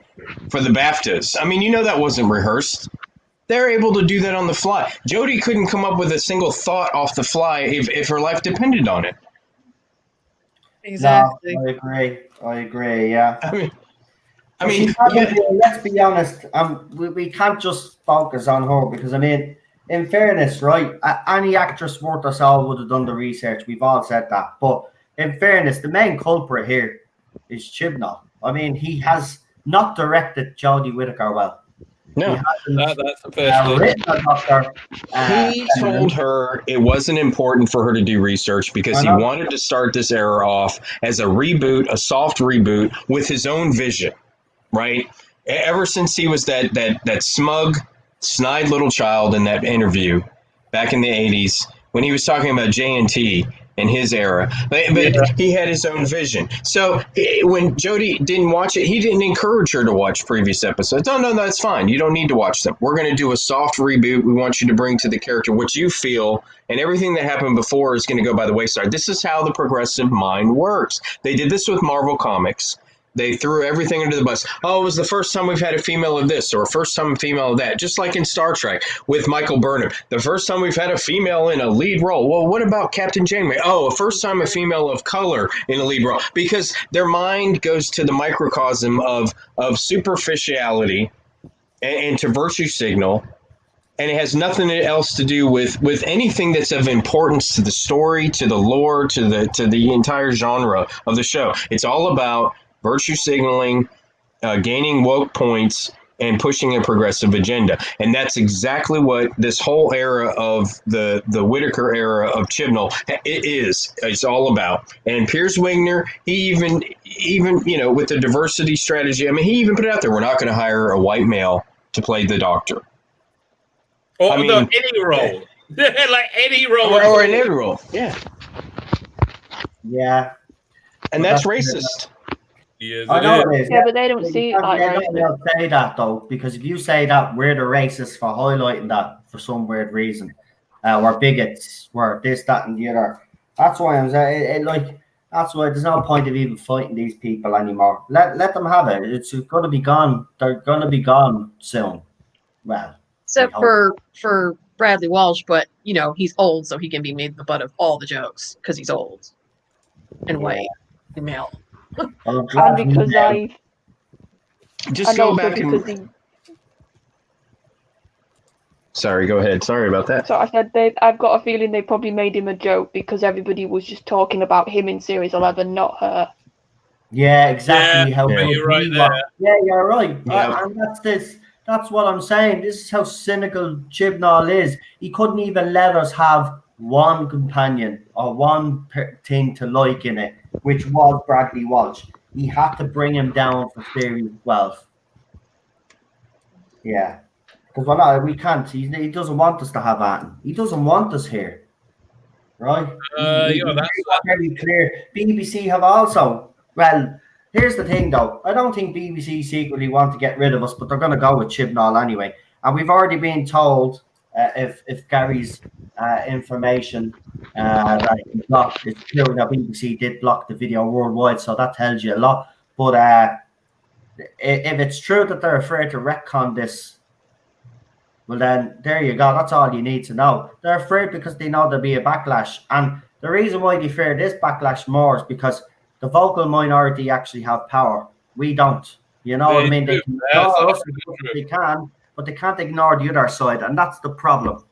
for the BAFTAs. I mean, you know that wasn't rehearsed. They're able to do that on the fly. Jodie couldn't come up with a single thought off the fly if her life depended on it. Exactly. No, I agree. Yeah. I mean, let's be honest. We can't just focus on her because I mean, in fairness, right? Any actress worth her salt would have done the research. We've all said that. But in fairness, the main culprit here is Chibnall. I mean, he has not directed Jodie Whittaker well. no. That's the first thing. He told her it wasn't important for her to do research because he wanted to start this era off as a reboot, a soft reboot with his own vision, right? Ever since he was that smug, snide little child in that interview back in the 80s when he was talking about JNT in his era, but he had his own vision. So when Jodie didn't watch it, he didn't encourage her to watch previous episodes. No, that's fine. You don't need to watch them. We're going to do a soft reboot. We want you to bring to the character what you feel, and everything that happened before is going to go by the wayside. This is how the progressive mind works. They did this with Marvel Comics. They threw everything under the bus. Oh, it was the first time we've had a female of this or first time a female of that. Just like in Star Trek with Michael Burnham. The first time we've had a female in a lead role. Well, what about Captain Janeway? Oh, a first time a female of color in a lead role. Because their mind goes to the microcosm of superficiality and to virtue signal. And it has nothing else to do with anything that's of importance to the story, to the lore, to the entire genre of the show. It's all about virtue signaling, gaining woke points, and pushing a progressive agenda. And that's exactly what this whole era of the Whittaker era of Chibnall it's all about. And Piers Wigner, he even with the diversity strategy, I mean, he even put it out there, we're not going to hire a white male to play the Doctor. Or any role. Like any role. Or in any role, yeah. Yeah. And that's racist. Yes, I know it is. Yeah, but they don't see it like that. Don't say that though, because if you say that, we're the racists for highlighting that for some weird reason. We're bigots. We're this, that, and the other. That's why I'm saying that's why there's no point of even fighting these people anymore. Let them have it. It's going to be gone. They're going to be gone soon. Well, except for Bradley Walsh, but he's old, so he can be made the butt of all the jokes because he's old and white and male. And because just go back and sorry, go ahead. Sorry about that. So I said I've got a feeling they probably made him a joke because everybody was just talking about him in Series 11, not her. Yeah, exactly. You're right there. Yeah, you're right. Yeah. And that's what I'm saying. This is how cynical Chibnall is. He couldn't even let us have one companion or one thing to like in it, which was Bradley Walsh. He had to bring him down for Series 12. Yeah. Because we can't. He doesn't want us to have Atten. He doesn't want us here. Right? That's very clear. BBC have also. Well, here's the thing, though. I don't think BBC secretly want to get rid of us, but they're going to go with Chibnall anyway. And we've already been told if Gary's information that he blocked, it's clear that BBC did block the video worldwide, so that tells you a lot. But if it's true that they're afraid to retcon this, well then there you go. That's all you need to know. They're afraid because they know there'll be a backlash, and the reason why they fear this backlash more is because the vocal minority actually have power. We don't. You know what I mean? They can ignore us as much as they can, but they can't ignore the other side, and that's the problem.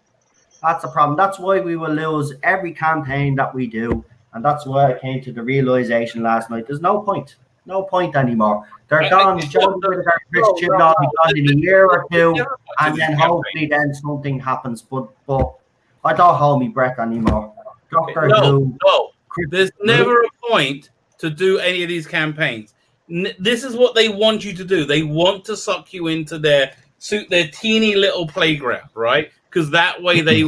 That's the problem. That's why we will lose every campaign that we do, and that's why I came to the realization last night. There's no point. No point anymore. They're gone. Jodie Whittaker, Chris Chibnall be gone in a year or two, and then hopefully then something happens. But I don't hold my breath anymore. Doctor Who. No. There's never a point to do any of these campaigns. This is what they want you to do. They want to suck you into their teeny little playground, right? Because that way they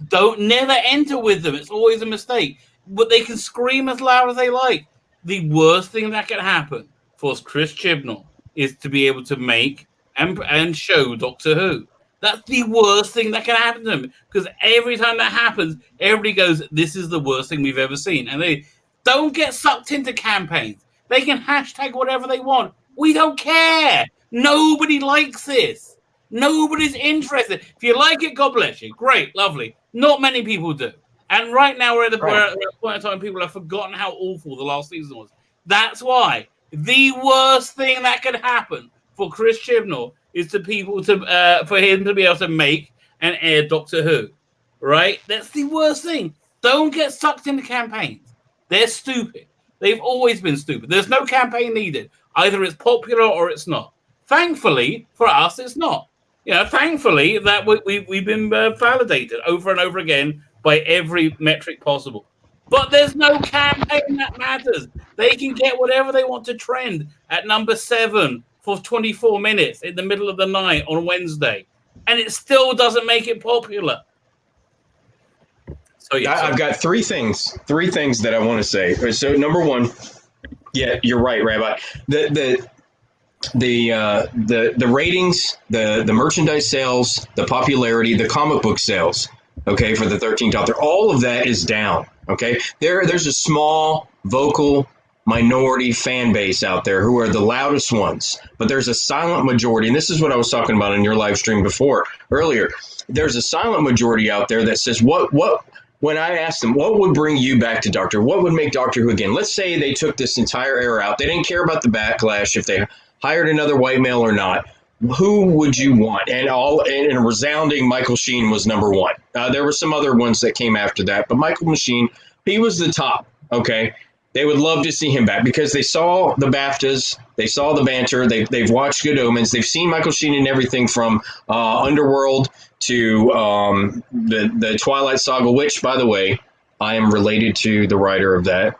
don't never enter with them. It's always a mistake. But they can scream as loud as they like. The worst thing that can happen for Chris Chibnall is to be able to make and show Doctor Who. That's the worst thing that can happen to them, because every time that happens, everybody goes, "This is the worst thing we've ever seen," and they don't get sucked into campaigns. They can hashtag whatever they want. We don't care. Nobody likes this. Nobody's interested. If you like it, God bless you. Great, lovely. Not many people do. And right now we're at the point in time people have forgotten how awful the last season was. That's why the worst thing that could happen for Chris Chibnall is for him to be able to make and air Doctor Who. Right? That's the worst thing. Don't get sucked into campaigns. They're stupid. They've always been stupid. There's no campaign needed. Either it's popular or it's not. Thankfully, for us, it's not. Thankfully, that we've been validated over and over again by every metric possible. But there's no campaign that matters. They can get whatever they want to trend at number 7 for 24 minutes in the middle of the night on Wednesday. And it still doesn't make it popular. So I've got three things that I want to say. So number one, yeah, you're right, Rabbi. The ratings, the merchandise sales, the popularity, the comic book sales, okay, for the 13th Doctor, all of that is down. Okay, there's a small vocal minority fan base out there who are the loudest ones, but there's a silent majority, and this is what I was talking about in your live stream earlier. There's a silent majority out there that says, what when I asked them, what would bring you back to Doctor? What would make Doctor Who again? Let's say they took this entire era out. They didn't care about the backlash if they hired another white male or not. Who would you want? And a resounding Michael Sheen was number one. There were some other ones that came after that, but Michael Sheen, he was the top. Okay, they would love to see him back because they saw the BAFTAs, they saw the banter, they've watched Good Omens, they've seen Michael Sheen in everything from Underworld to the Twilight Saga, which, by the way, I am related to the writer of that.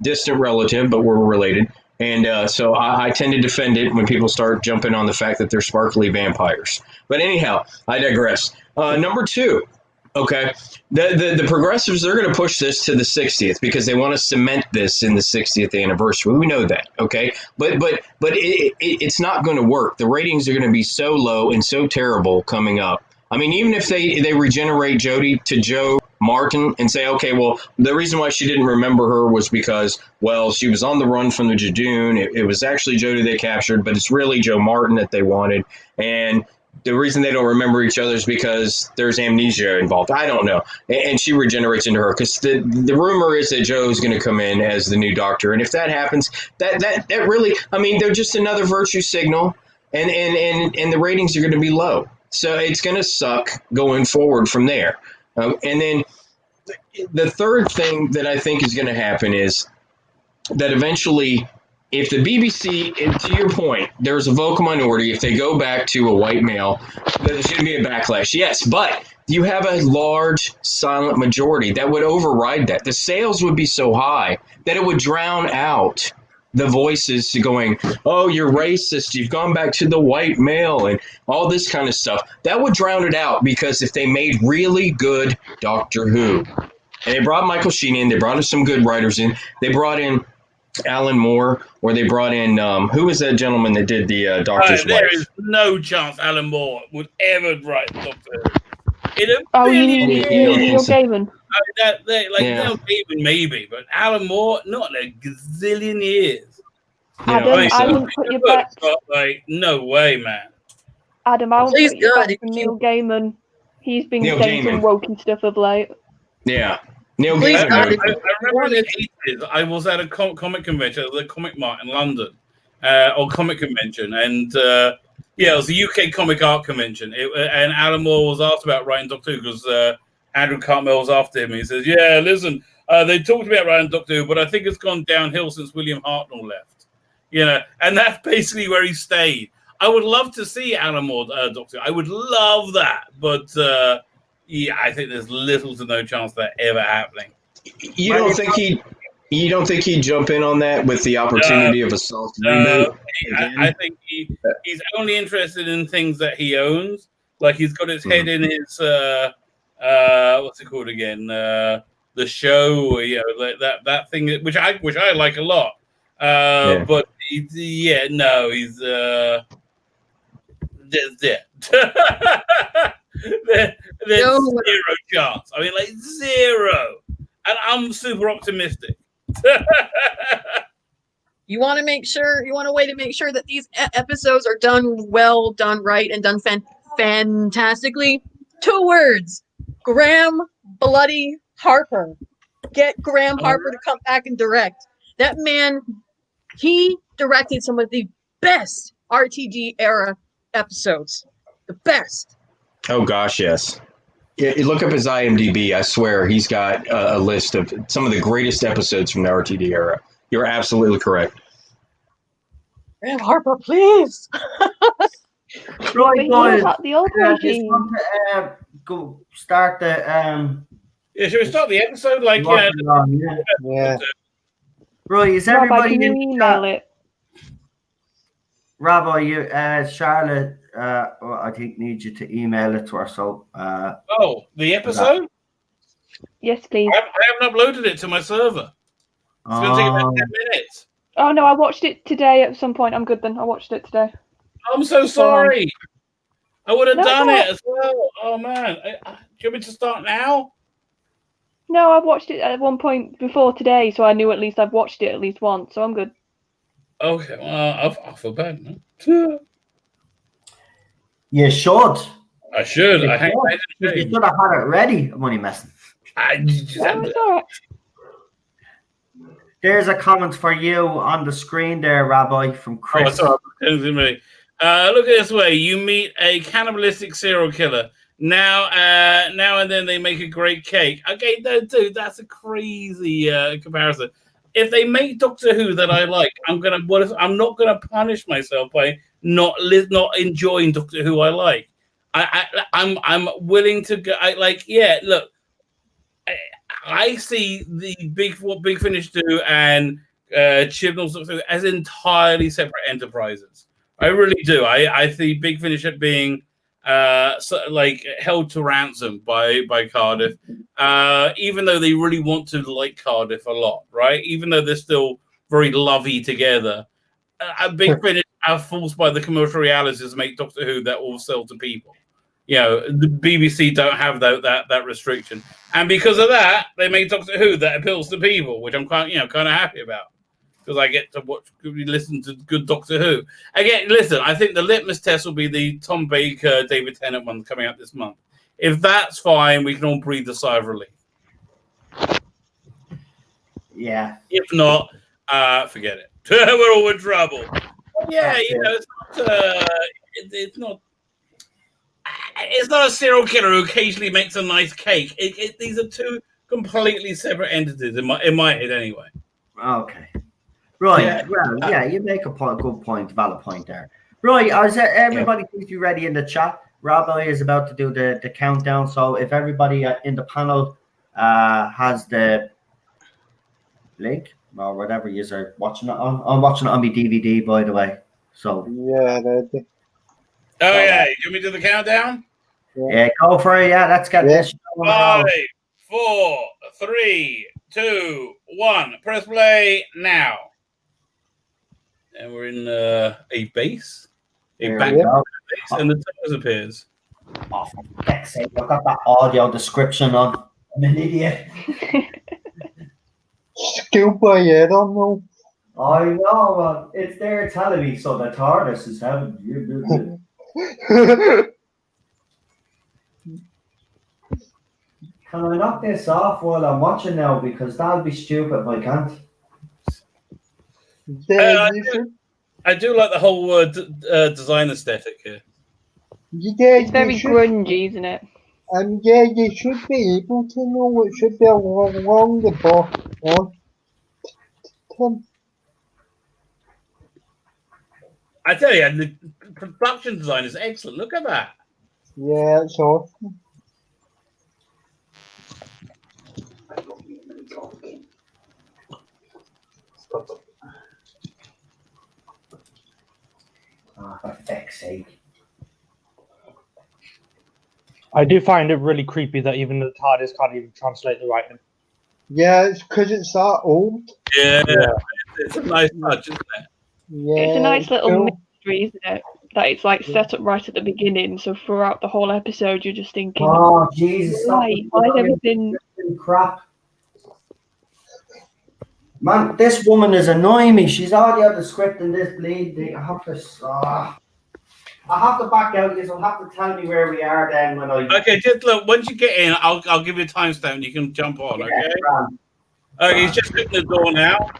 Distant relative, but we're related. And so I tend to defend it when people start jumping on the fact that they're sparkly vampires. But anyhow, I digress. Number two, okay, the progressives, they're going to push this to the 60th because they want to cement this in the 60th anniversary. We know that, okay? But it's not going to work. The ratings are going to be so low and so terrible coming up. I mean, even if they regenerate Jodie to Joe Martin and say, okay, well, the reason why she didn't remember her was because, well, she was on the run from the Jadoon. It was actually Jodie they captured, but it's really Joe Martin that they wanted. And the reason they don't remember each other is because there's amnesia involved. I don't know. And she regenerates into her because the rumor is that Joe's going to come in as the new Doctor. And if that happens, that really, I mean, they're just another virtue signal, and the ratings are going to be low. So it's going to suck going forward from there. And then the third thing that I think is going to happen is that eventually, if the BBC, and to your point, there's a vocal minority, if they go back to a white male, there's going to be a backlash. Yes, but you have a large silent majority that would override that. The sales would be so high that it would drown out the voices going, oh, you're racist, you've gone back to the white male, and all this kind of stuff. That would drown it out, because if they made really good Doctor Who, and they brought Michael Sheen in, they brought some good writers in, they brought in Alan Moore, or they brought in, who was that gentleman that did the Doctor's Wife? There is no chance Alan Moore would ever write Doctor Who. You mean Neil Gaiman? Neil Gaiman maybe, but Alan Moore, not in a gazillion years. Adam, I wouldn't put your bet. No way, man. Adam, I wouldn't put your bet on Neil Gaiman. He's been saying some wokey stuff of late. Yeah. Neil Gaiman. I remember in the 80s, I was at a comic convention, the Comic Mart in London, or comic convention, and it was a UK comic art convention. And Alan Moore was asked about writing Doctor Who because Andrew Cartmel was after him. He says, yeah, listen, they talked about writing Doctor Who, but I think it's gone downhill since William Hartnell left. And that's basically where he stayed. I would love to see Alan Moore Doctor Who. I would love that. But, I think there's little to no chance of that ever happening. You don't think he'd jump in on that with the opportunity of a soft reboot? I think he's only interested in things that he owns. Like he's got his head in his what's it called again? The show, that thing which I like a lot. just dead. There's No. zero chance. I mean, like zero. And I'm super optimistic. You want to make sure, you want a way to make sure that these episodes are done well, done right, and done fantastically. 2 words. Graham Bloody Harper. Get Graham Harper to come back and direct. That man, he directed some of the best RTD era episodes. The best. Oh gosh, yes. Yeah, you look up his IMDb. I swear he's got a list of some of the greatest episodes from the RTD era. You're absolutely correct. Graham Harper, please. Right, What guys. about the old Just regime? want to go start the Yeah, should we start the episode? Like, working on, yeah. Yeah. Right, is Rabbi, everybody can you in the email chat? it? Rabbi, you, Charlotte, well, I think needs you to email it to her. So, the episode? Yes, please. I haven't uploaded it to my server. It's going to take about 10 minutes. Oh no, I watched it today at some point. I'm good then. I watched it today. I'm so sorry. I would have No, done no. it as well. Oh, man. Do you want me to start now? No, I watched it at one point before today, so I knew at least I've watched it at least once, so I'm good. Okay, well, I feel bad. No? you should. I should. You I hang my head in You shame. should have had it ready. I'm only messing. I just No, it's all right. There's a comment for you on the screen there, Rabbi, from Chris. Look at this way. You meet a cannibalistic serial killer. Now and then they make a great cake. Okay, no, dude, that's a crazy comparison. If they make Doctor Who that I like, I'm not gonna punish myself by not enjoying Doctor Who I like. I'm willing to go. Look, I see what Big Finish do and Chibnall's as entirely separate enterprises. I really do. I see Big Finish at being held to ransom by Cardiff, even though they really want to like Cardiff a lot, right? Even though they're still very lovey together. Big Finish are forced by the commercial realities to make Doctor Who that will sell to people. You know, the BBC don't have that restriction, and because of that, they make Doctor Who that appeals to people, which I'm kind of happy about because I get to listen to good Doctor Who. Again, listen, I think the litmus test will be the Tom Baker, David Tennant one coming out this month. If that's fine, we can all breathe a sigh of relief. Yeah. If not, forget it. We're all in trouble. Yeah, it's not. It's not a serial killer who occasionally makes a nice cake. These are two completely separate entities in my head, anyway. Okay. Right. Yeah. Well, yeah, you make a good point, valid point there. Right. Everybody please be ready in the chat. Rabbi is about to do the countdown. So if everybody in the panel has the link or whatever you are watching it on, I'm watching it on my DVD, by the way. So Yeah, ready. Oh, yeah. You want me to do the countdown? yeah, go for it. Yeah, let's get this show on. 5, 4, 3, 2, 1. Press play now. And we're in a base. There back we go. base, and the Towers appears. Oh, for heck's sake, I've got that audio description on. I'm an idiot. Scoop by head on though. I know. It's there telling me, so the TARDIS is having you. Can I knock this off while I'm watching now? Because that'll be stupid if I can't. I do like the whole design aesthetic here. It's very grungy, isn't it? Yeah, you should be able to know it should be along the bottom. I tell you, the production design is excellent. Look at that. Yeah, it's awesome. Oh, for feck's sake. I do find it really creepy that even the TARDIS can't even translate the writing. Yeah, it's because it's that old. Yeah. It's a nice touch, isn't it? Yeah, It's a nice little cool. mystery, isn't it? That it's like set up right at the beginning, so throughout the whole episode, you're just thinking, Oh, Jesus. why is everything? Crap. Man, this woman is annoying me. She's already had the script in this bleed thing. I have to back out. You'll have to tell me where we are then when I. Okay, just look. Once you get in, I'll give you a timestamp. You can jump on. Okay. Grand. Okay, he's just opening the door now.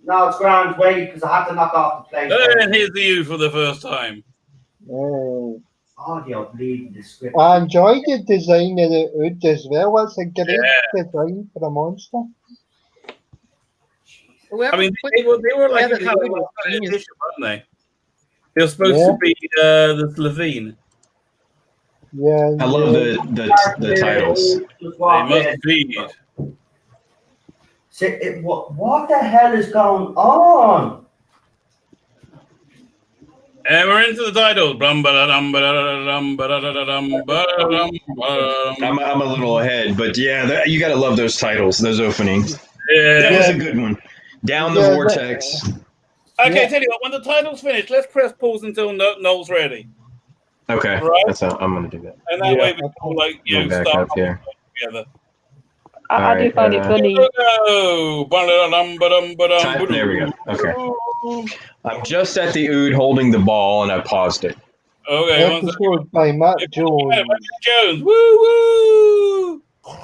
No, it's grand. Wait, because I had to knock off the plate. And here's the you for the first time. Audio bleeding the script. I enjoy the design of the Ood as well. It's a great design for a monster. Whoever I mean, put they were like together a the kind of Ood was like genius. edition, weren't they? They were supposed to be the Levine. Yeah. I love the titles. They must be. What the hell is going on? And we're into the titles. I'm a little ahead, but yeah, you gotta love those titles, those openings. Yeah. That was a good one. Down the vortex. Okay, tell you what, when the title's finished, let's press pause until Noel's ready. Okay, Right. that's how I'm gonna do that. And that way we can Go back start up here. together. I do find it funny. There we go. Okay. I'm just at the Ood holding the ball, and I paused it. Okay, one second. Episode by Matt Jones. Jones. Woo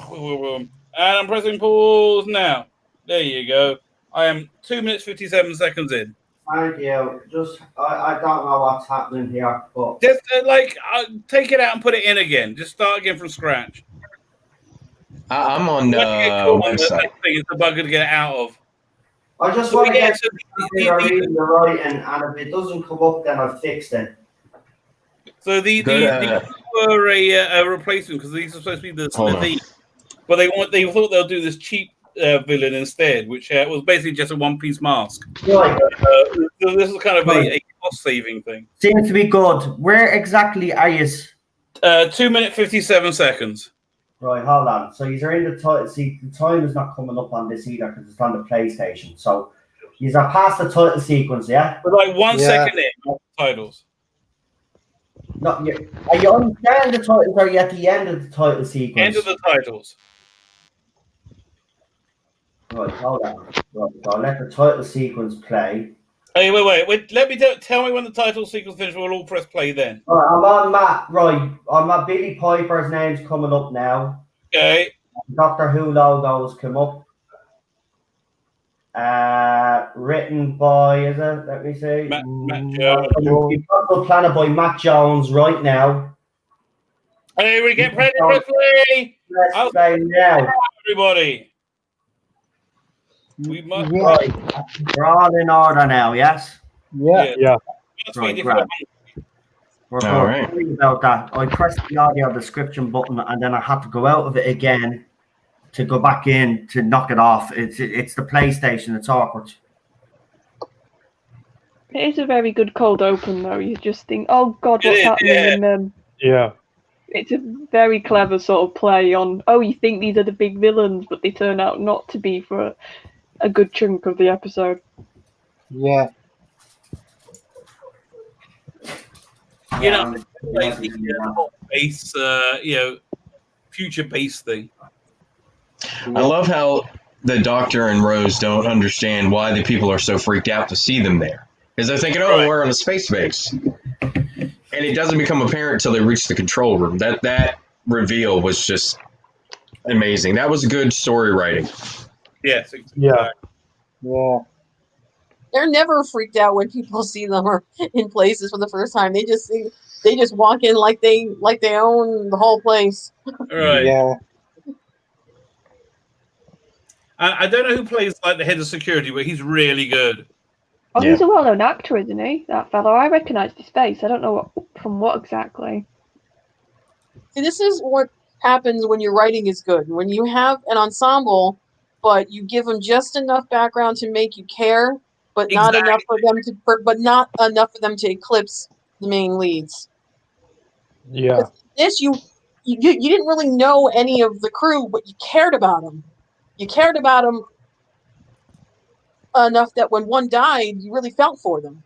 woo! And I'm pressing pause now. There you go. I am 2 minutes 57 seconds in. Thank you. Just, I don't know what's happening here, but Just take it out and put it in again. Just start again from scratch. I'm on website. Next thing is the bugger to get it out of. I just So want to yeah, get so the reading the right, and if it doesn't come up, then I've fixed it. So these were a replacement because these are supposed to be the Levine, but they thought they'll do this cheap villain instead, which was basically just a one-piece mask. Right. So this is kind of a cost-saving thing. Seems to be good. Where exactly are you? 2 minutes 57 seconds. Right, hold on. So you're in the title. See, the time is not coming up on this either because it's on the PlayStation. So you're past the title sequence, yeah? But like 1 second in, not the titles. No, are you on the end of the titles or are you at the end of the title sequence? End of the titles. Right, hold on. Right, so I'll let the title sequence play. Hey, wait. Let me tell me when the title sequence finishes. We'll all press play then. Right, I'm on Matt. Right, I'm at Billy Piper's name's coming up now. Okay. Doctor Who logos come up. Written by, is it? Let me see. Matt Jones. You've got the planet by Matt Jones right now. Hey, we get ready to press play. Let's play now. Everybody. We must. Right. We're all in order now, yes? Yeah. Right, great. We're All right. sorry about that. I pressed the audio description button and then I had to go out of it again to go back in to knock it off. It's the PlayStation. It's awkward. It is a very good cold open, though. You just think, oh God, It what's is, happening? yeah. And then Yeah. it's a very clever sort of play on, oh, you think these are the big villains, but they turn out not to be for a good chunk of the episode. Yeah. You know, like the whole base, future base thing. I love how the Doctor and Rose don't understand why the people are so freaked out to see them there. Because they're thinking, oh, we're on a space base. And it doesn't become apparent until they reach the control room. That reveal was just amazing. That was good story writing. Yes. Yeah. Yeah. They're never freaked out when people see them or in places for the first time. They just walk in like they own the whole place. Right. Yeah. I don't know who plays like the head of security, but he's really good. Oh, Yeah. he's a well-known actor, isn't he? That fellow. I recognised his face. I don't know from what exactly. See, this is what happens when your writing is good. When you have an ensemble, but you give them just enough background to make you care, but not enough for them to eclipse the main leads. Yeah. This you didn't really know any of the crew, but you cared about them. You cared about them enough that when one died, you really felt for them.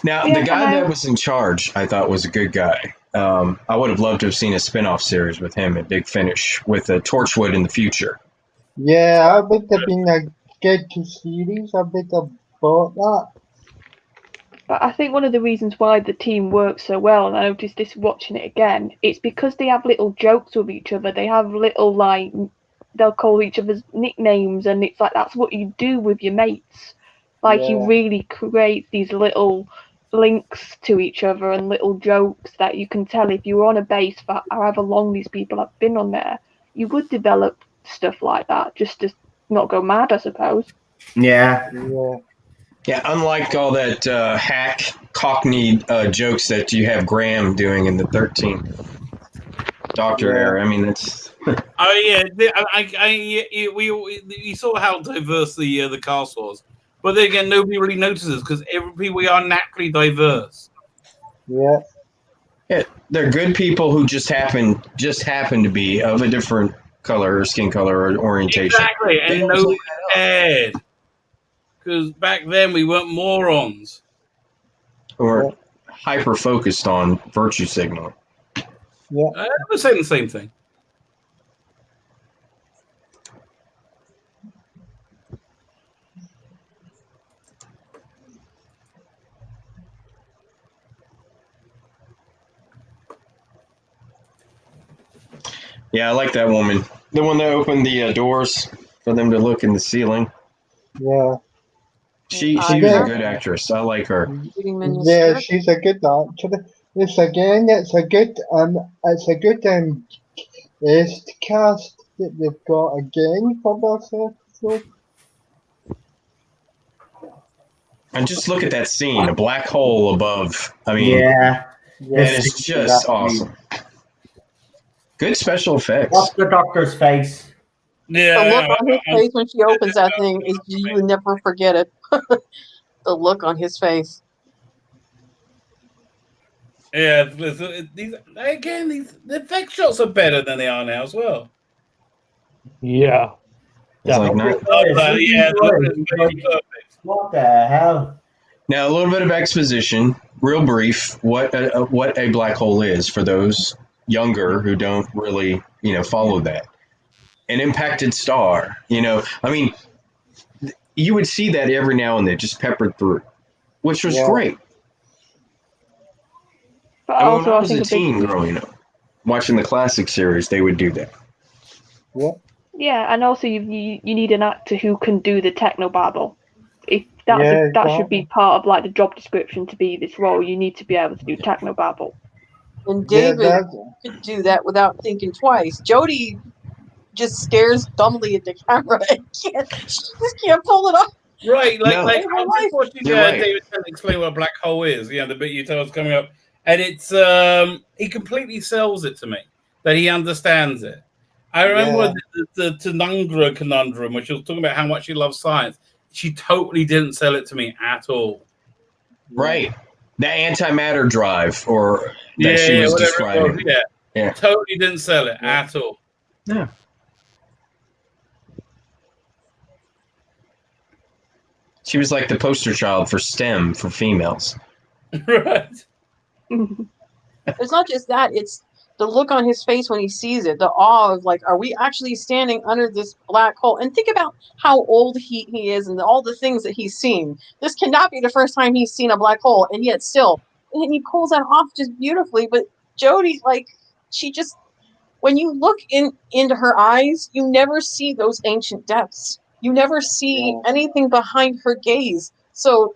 Now, Yeah, the guy and that was in charge, I thought was a good guy. I would have loved to have seen a spin-off series with him at Big Finish with Torchwood in the future. Yeah, I would have been a good series. I would have bought that. But I think one of the reasons why the team works so well, and I noticed this watching it again, it's because they have little jokes with each other. They have little, like, they'll call each other's nicknames, and it's like that's what you do with your mates. Like, you Yeah. really create these little links to each other and little jokes that you can tell if you were on a base for however long these people have been on there, you would develop stuff like that just to not go mad, I suppose. Yeah. Yeah. Yeah, unlike all that hack Cockney jokes that you have Graham doing in the 13 Doctor Yeah. era. I mean, it's Oh yeah, we saw how diverse the cast was, but then again, nobody really notices because we are naturally diverse. Yeah. yeah, they're good people who just happen to be of a different color or skin color or orientation. Exactly, They and don't nobody say that. cared because back then we weren't morons. Or hyper focused on virtue signaling. Yeah. I was saying the same thing. Yeah, I like that woman. The one that opened the doors for them to look in the ceiling. Yeah. She was a good actress. I like her. Yeah, she's a good actor. It's a good cast that they've got again for this episode. And just look at that scene, a black hole above. I mean, Yeah. that is just awesome. Good special effects. What's the Doctor's face? Yeah, The look on his face when she opens that thing is you would never forget it. The look on his face. yeah. These effect shots are better than they are now as well. Yeah. It's like not, What the hell? now a little bit of exposition, real brief. What a black hole is for those younger who don't really follow that. An impacted star. I mean, you would see that every now and then, just peppered through, which was great. But I mean, also, when I I was a think teen growing up, watching the classic series, they would do that. yeah, and also you need an actor who can do the technobabble. If that should be part of like the job description to be this role, you need to be able to do technobabble. And David could do that without thinking twice. Jodie just stares dumbly at the camera and she just can't pull it off. Right, No. I'm just watching David explain what a black hole is. The bit you told us coming up, and it's he completely sells it to me that he understands it. I remember the Tanungra conundrum, which was talking about how much she loves science. She totally didn't sell it to me at all. Right, that antimatter drive, or that she was describing. Yeah, totally didn't sell it at all. Yeah. She was like the poster child for STEM for females. Right. It's not just that, it's the look on his face when he sees it, the awe of like, are we actually standing under this black hole? And think about how old he is and all the things that he's seen. This cannot be the first time he's seen a black hole, and yet still, and he pulls that off just beautifully. But Jodie, like, she just, when you look into her eyes, you never see those ancient depths. You never see anything behind her gaze. So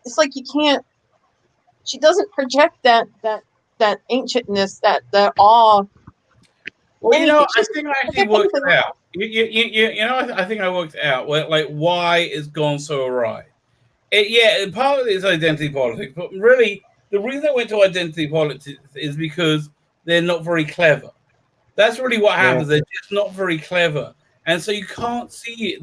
it's like you can't. She doesn't project that ancientness, that awe. Well, I think I actually worked it out. I think I worked it out. Why it's gone so awry. Part of it is identity politics, but really the reason I went to identity politics is because they're not very clever. That's really what happens. They're just not very clever. And so you can't see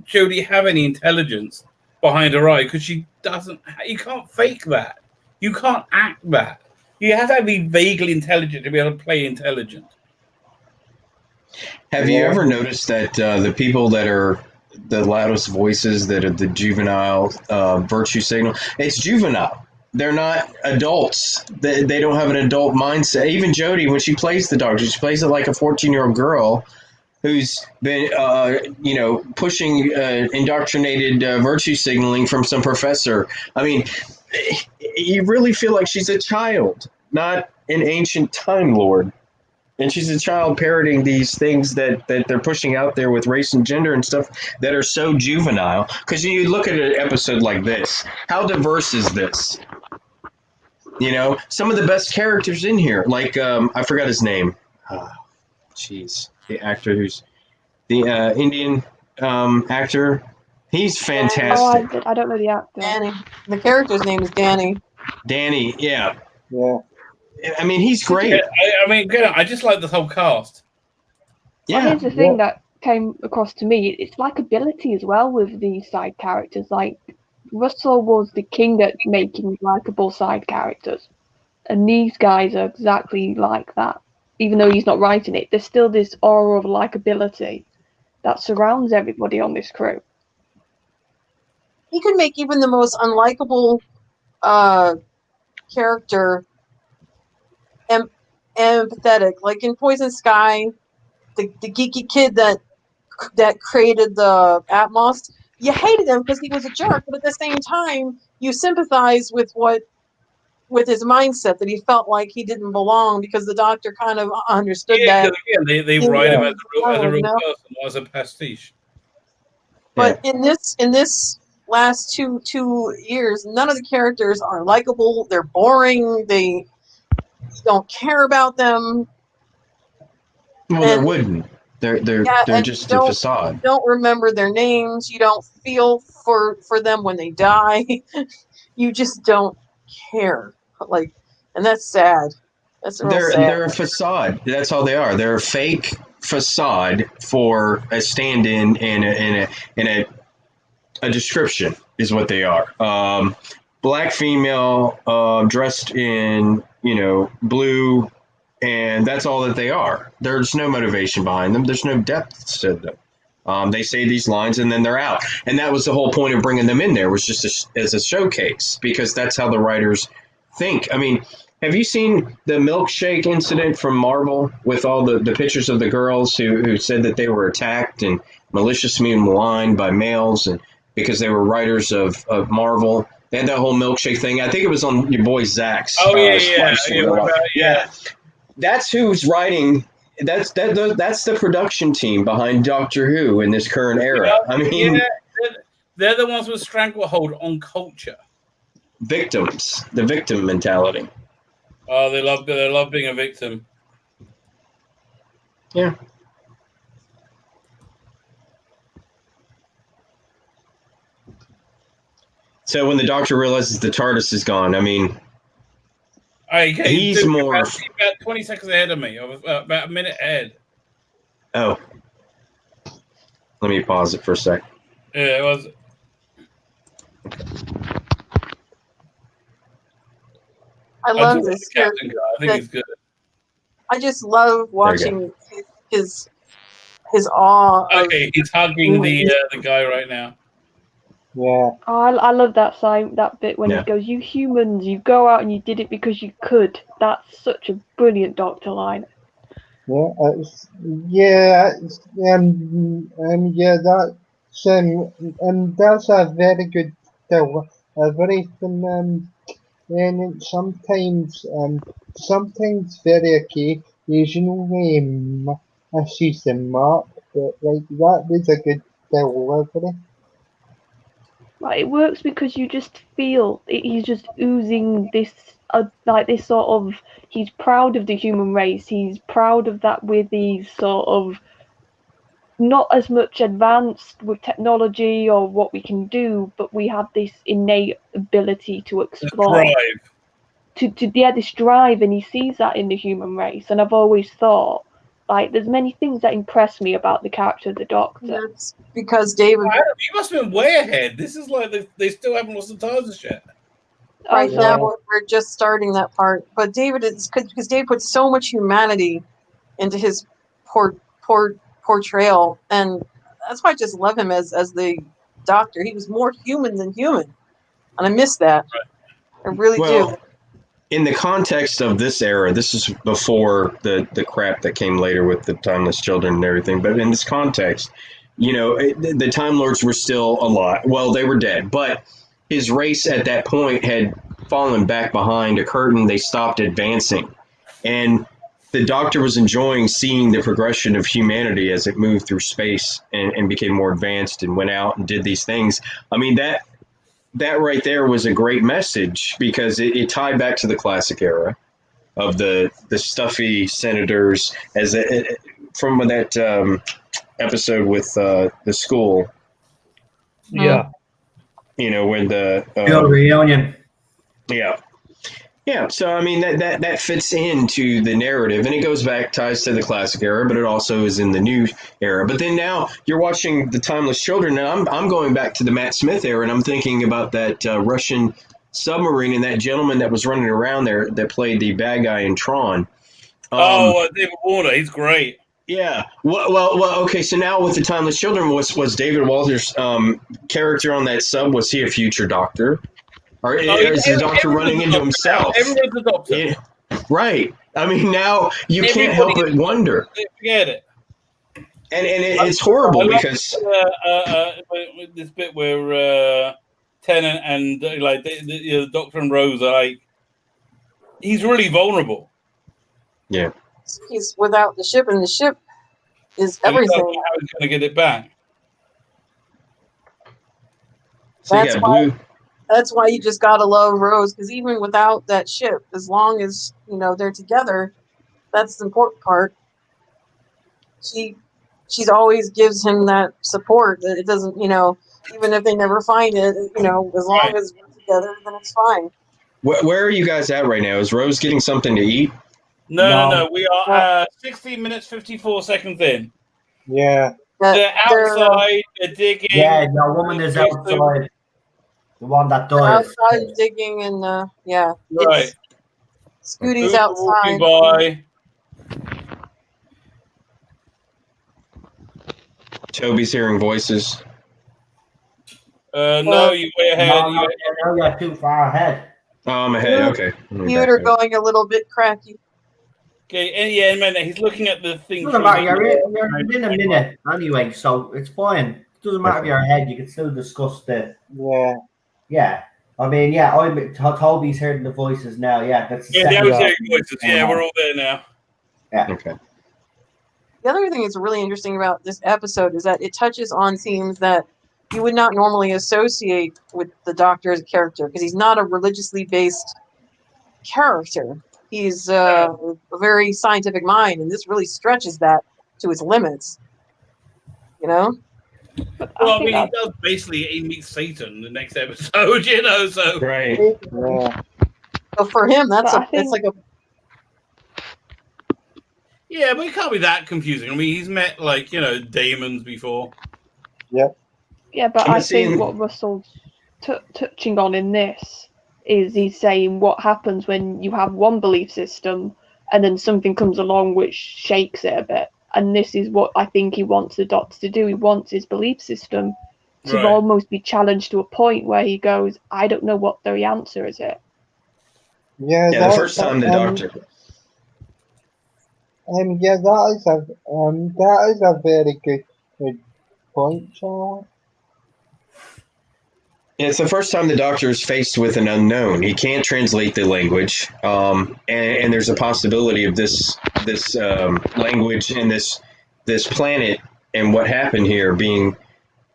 Jodie have any intelligence behind her eye because she doesn't. You can't fake that. You can't act that. You have to be vaguely intelligent to be able to play intelligent. Have you ever noticed that the people that are the loudest voices that are the juvenile virtue signal. It's juvenile. They're not adults. They don't have an adult mindset. Even Jodie, when she plays the doctor, she plays it like a 14-year-old girl who's been, pushing indoctrinated virtue signaling from some professor. I mean, you really feel like she's a child, not an ancient Time Lord. And she's a child parroting these things that they're pushing out there with race and gender and stuff that are so juvenile. Because you look at an episode like this, how diverse is this? Some of the best characters in here, like I forgot his name. Jeez, the actor who's the Indian actor. He's fantastic. I don't know the actor. Danny. The character's name is Danny. Danny, yeah. Yeah. I mean, he's great. Yeah, again, I just like the whole cast. Well, Yeah. here's the thing that came across to me. It's likability as well with these side characters. Like, Russell was the king at making likable side characters. And these guys are exactly like that. Even though he's not writing it, there's still this aura of likability that surrounds everybody on this crew. He could make even the most unlikable character empathetic. Like in Poison Sky, the geeky kid that created the Atmos, you hated him because he was a jerk, but at the same time, you sympathize with his mindset, that he felt like he didn't belong because the doctor kind of understood that. Again, they write him as a real person, not as a pastiche. But in this last two years, none of the characters are likable. They're boring. You don't care about them. Well, they wouldn't. They're just a facade. You don't remember their names. You don't feel for them when they die. You just don't care. And that's sad. That's real sad. They're a facade. That's all they are. They're a fake facade for a stand-in and a description is what they are. Black female, dressed in blue, and that's all that they are. There's no motivation behind them. There's no depth to them. They say these lines and then they're out. And that was the whole point of bringing them in there, was just as a showcase, because that's how the writers think. I mean, have you seen the milkshake incident from Marvel with all the pictures of the girls who said that they were attacked and maliciously maligned by males and because they were writers of Marvel? They had that whole milkshake thing. I think it was on your boy Zach's. Oh yeah. That's who's writing. That's the production team behind Doctor Who in this current era. I mean, they're the ones with stranglehold on culture. Victims, the victim mentality. Oh, they love being a victim. Yeah. So when the Doctor realizes the TARDIS is gone, I mean, he's more about 20 seconds ahead of me. About a minute ahead. Oh. Let me pause it for a sec. Yeah, it was. I love this. I think he's good. I just love watching his awe. Okay, he's hugging the guy right now. Yeah. Oh, I love that bit when he goes, "You humans, you go out and you did it because you could." That's such a brilliant Doctor line. That's a very good delivery from them. And sometimes very occasionally a season mark, but that is a good delivery. Like, it works because you just feel he's just oozing this, this sort of. He's proud of the human race. He's proud of that we're these sort of not as much advanced with technology or what we can do, but we have this innate ability to explore, this drive, and he sees that in the human race. And I've always thought, there's many things that impress me about the character of the Doctor. That's because David. He must have been way ahead. This is like they still haven't lost the TARDIS yet. Right now, we're just starting that part. But David, it's because David put so much humanity into his portrayal, and that's why I just love him as the Doctor. He was more human than human, and I miss that. I really do. In the context of this era, this is before the crap that came later with the Timeless Children and everything. But in this context, the Time Lords were still alive. Well, they were dead, but his race at that point had fallen back behind a curtain. They stopped advancing, and the Doctor was enjoying seeing the progression of humanity as it moved through space and became more advanced and went out and did these things. I mean, that right there was a great message because it tied back to the classic era of the stuffy senators from that episode with the school. Yeah. When the reunion. Yeah. So I mean that fits into the narrative, and it goes back, ties to the classic era, but it also is in the new era. But then now you're watching the Timeless Children, and I'm going back to the Matt Smith era, and I'm thinking about that Russian submarine and that gentleman that was running around there that played the bad guy in Tron. David Warner, he's great. Yeah. Well. Okay. So now with the Timeless Children, was David Walter's character on that sub? Was he a future Doctor? Or is the Doctor running into himself? Everyone's a Doctor. Yeah, right. I mean, now you can't help but wonder. Forget it. And it's horrible because this bit where Tennant and the Doctor and Rose are like, he's really vulnerable. Yeah. He's without the ship, and the ship is everything. How he's going to get it back? So That's why you just gotta love Rose, because even without that ship, as long as they're together, that's the important part. She's always gives him that support that it doesn't, even if they never find it, as long as we're together, then it's fine. Where are you guys at right now? Is Rose getting something to eat? No. We are 16 minutes 54 seconds in. Yeah. They're outside. They're digging. Yeah, the woman is outside. The one that dies. Outside digging and Right. Scooty's outside. By. Toby's hearing voices. No, you're way ahead. No, you're too far ahead. Oh, I'm ahead. Okay. Computer going a little bit cracky. Okay, and in a minute, he's looking at the thing. Doesn't matter. You're in a minute anyway, so it's fine. It doesn't matter if you're ahead. You can still discuss the. Yeah. Yeah. I mean, Toby's hearing the voices now. Yeah, that's the I was hearing voices. Yeah, we're all there now. Yeah. Okay. The other thing that's really interesting about this episode is that it touches on themes that you would not normally associate with the Doctor as a character, because he's not a religiously based character. He's a very scientific mind, and this really stretches that to its limits. Well, I mean, he does basically. He meets Satan in the next episode, So Right. Yeah. So for him, that's like a. Yeah, but it can't be that confusing. I mean, he's met demons before. Yep. Yeah, but I think what Russell's touching on in this is he's saying what happens when you have one belief system and then something comes along which shakes it a bit. And this is what I think he wants the Doctor to do. He wants his belief system to almost be challenged to a point where he goes, I don't know what the answer is it. Yeah, the first time the Doctor. That is a very good point, Charlie. It's the first time the Doctor is faced with an unknown. He can't translate the language, and there's a possibility of this language and this planet and what happened here being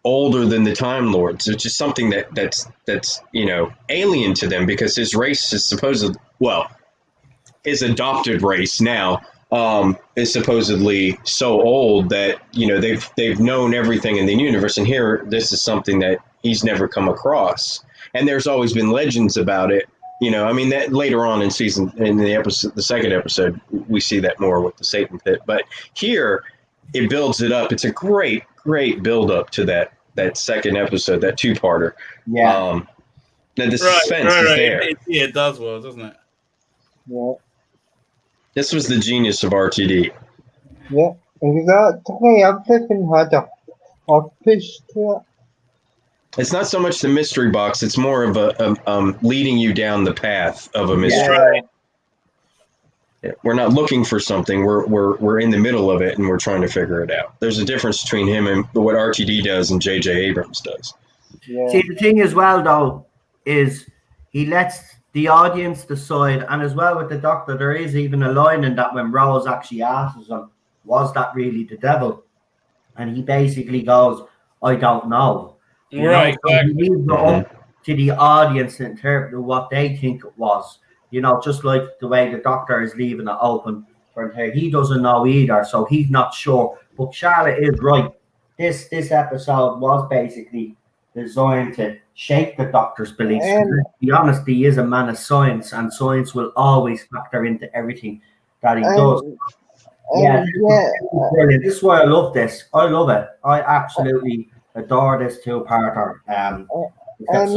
older than the Time Lords. It's just something that's alien to them, because his race is his adopted race now is supposedly so old that they've known everything in the universe, and here this is something that he's never come across, and there's always been legends about it. That later on in the second episode, we see that more with the Satan Pit, but here it builds it up. It's a great build up to that second episode, that two-parter. Yeah. The suspense is there. It does well, doesn't it? Yeah. This was the genius of RTD. Yeah, exactly. Everything had purpose to it. It's not so much the mystery box; it's more of a leading you down the path of a mystery. Right. We're not looking for something. We're in the middle of it, and we're trying to figure it out. There's a difference between him and what RTD does and J.J. Abrams does. Yeah. See, the thing as well, though, is he lets the audience decide, and as well with the Doctor, there is even a line in that when Rose actually asks him, "Was that really the devil?" And he basically goes, "I don't know." You Right. know, so he Exactly. leaves it up to the audience to interpret what they think it was. You know, just like the way the Doctor is leaving it open for him. He doesn't know either, so he's not sure. But Charlotte is right. This episode was basically designed to shake the Doctor's beliefs. To be honest, he is a man of science, and science will always factor into everything that he does. Yeah, brilliant. This is why I love this. I love it. I absolutely adore this two-parter. And on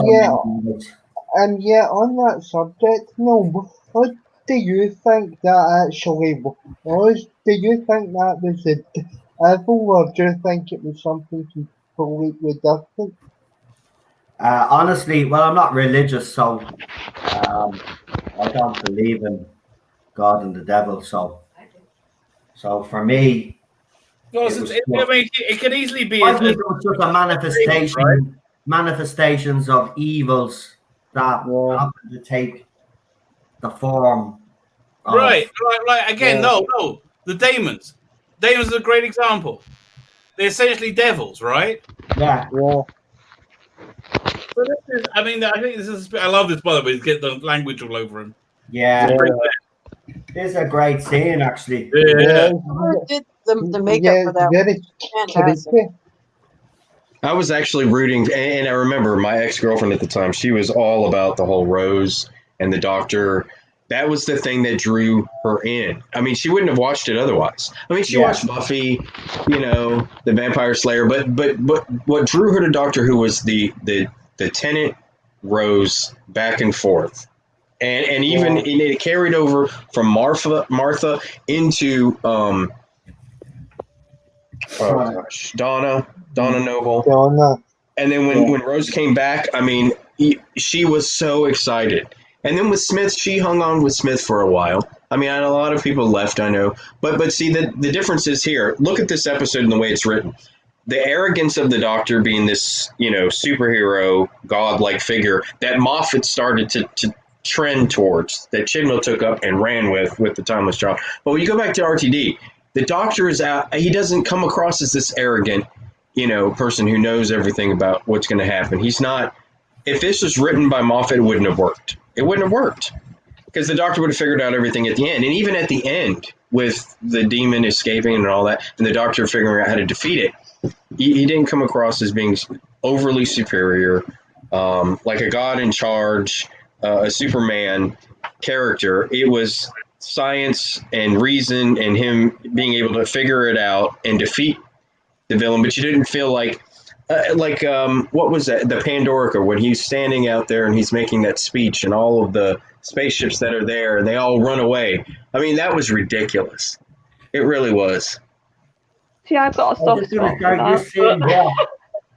that subject, what do you think that actually was? Do you think that was the devil, or do you think it was something completely different? Honestly, well, I'm not religious, so I don't believe in God and the devil. So for me, it could easily be. I think it was just a manifestations of evils that happen to take the form. Right. Again, no. The Daemons. Daemons are a great example. They're essentially devils, right? Yeah. Yeah. So this is, I think this is. I love this, by the way. Get the language all over him. Yeah. This is a great scene, actually. Yeah. Who did the makeup for that? Very Fantastic. I was actually rooting, and I remember my ex-girlfriend at the time, she was all about the whole Rose and the Doctor. That was the thing that drew her in. I mean, she wouldn't have watched it otherwise. I mean, she watched Buffy, the Vampire Slayer, but what drew her to Doctor Who was the Tennant Rose back and forth. And even it carried over from Martha into Donna Noble. Donna. And then when Rose came back, I mean, she was so excited. And then with Smith, she hung on with Smith for a while. I mean, a lot of people left, I know. But see, the difference is here. Look at this episode and the way it's written. The arrogance of the Doctor being this, superhero, godlike figure that Moffat started to trend towards, that Chibnall took up and ran with the Timeless Child. But when you go back to RTD, the Doctor is out. He doesn't come across as this arrogant, person who knows everything about what's going to happen. He's not. If this was written by Moffat, it wouldn't have worked. It wouldn't have worked because the Doctor would have figured out everything at the end. And even at the end, with the demon escaping and all that, and the Doctor figuring out how to defeat it, he didn't come across as being overly superior, like a god in charge, a Superman character. It was science and reason and him being able to figure it out and defeat the villain. But you didn't feel like what was that? The Pandorica, when he's standing out there and he's making that speech and all of the spaceships that are there and they all run away. I mean, that was ridiculous. It really was. See, I've got a soft spot for that.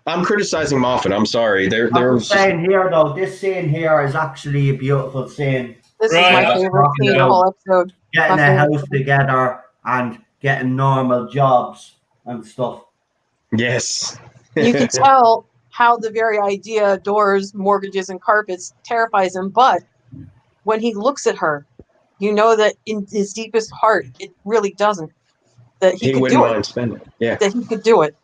I'm criticizing Moffat. I'm sorry. I'm saying here, though, this scene here is actually a beautiful scene. This is my favorite scene of the whole episode. Getting a house together and getting normal jobs and stuff. Yes. You can tell how the very idea, doors, mortgages, and carpets terrifies him. But when he looks at her, you know that in his deepest heart, it really doesn't. That he could wouldn't do mind it. spending it. Yeah. That he could do it.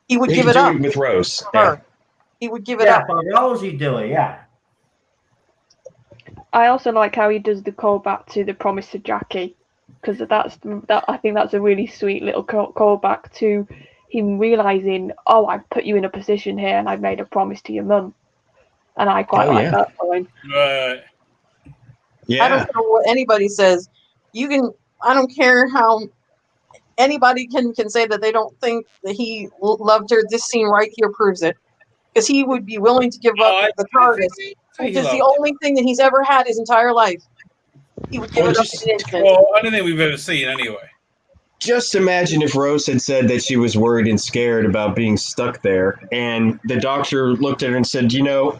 He would give it do up. It with Rose. Her. He would give it up. For Rose, he'd do it, yeah. I also like how he does the callback to the promise to Jackie, because I think that's a really sweet little callback to him realizing, I put you in a position here and I made a promise to your mum, and I quite like that line. Right. Yeah. I don't care what anybody says. I don't care how anybody can say that they don't think that he loved her. This scene right here proves it, because he would be willing to give up the TARDIS, which is the only thing that he's ever had his entire life. He would give it up in an instant. Well, I don't think we've ever seen anyway. just imagine if Rose had said that she was worried and scared about being stuck there, and the doctor looked at her and said, "You know,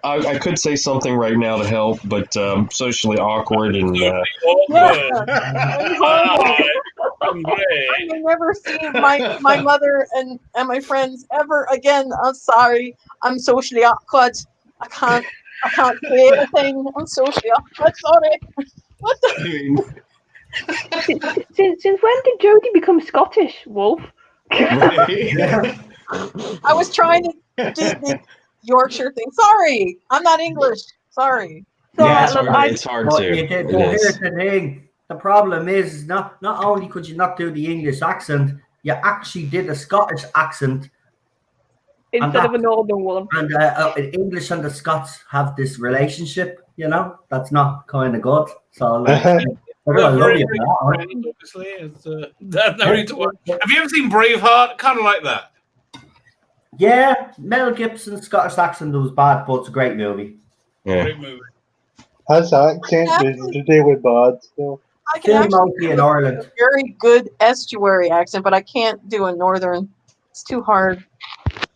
I could say something right now to help, but socially awkward and." Yeah. I'm great. I will never see my mother and my friends ever again. I'm sorry. I'm socially awkward. I can't say anything. I'm socially awkward. Sorry. What the? I mean, Since when did Jodie become Scottish, Wolf? Yeah. I was trying to do the Yorkshire thing. Sorry, I'm not English. Sorry. Yeah, it's look, hard, it's hard But to. you did. It Well, is. here's the thing. The problem is not only could you not do the English accent, you actually did a Scottish accent, Instead of a northern one. and English and the Scots have this relationship. You know, that's not kind of good. So, like, I love Very you big for that one. friend, obviously. It's, that's no need to worry. Have you ever seen Braveheart? Kind of like that. Yeah, Mel Gibson's Scottish accent was bad, but it's a great movie. Yeah. Great movie. His accent is really bad. So. I can Film actually mostly do in a Ireland. very good estuary accent, but I can't do a northern. It's too hard.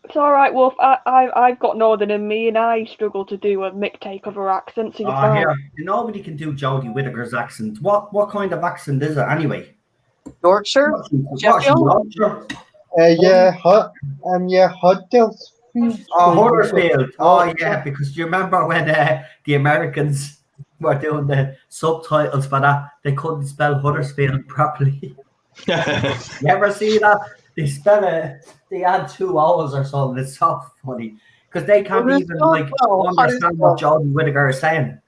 It's all right, Wolf. I've got northern in me, and I struggle to do a Mick takeover accent. So you're fine. Here, nobody can do Jodie Whittaker's accent. What kind of accent is it anyway? Yorkshire. Sheffield? Huddersfield. Huddersfield. Oh, yeah, because you remember when the Americans were doing the subtitles for that, they couldn't spell Huddersfield properly. You ever see that? They spell it, they add 2 O's or something. It's so funny because they can't even like understand what Jodie Whittaker is saying.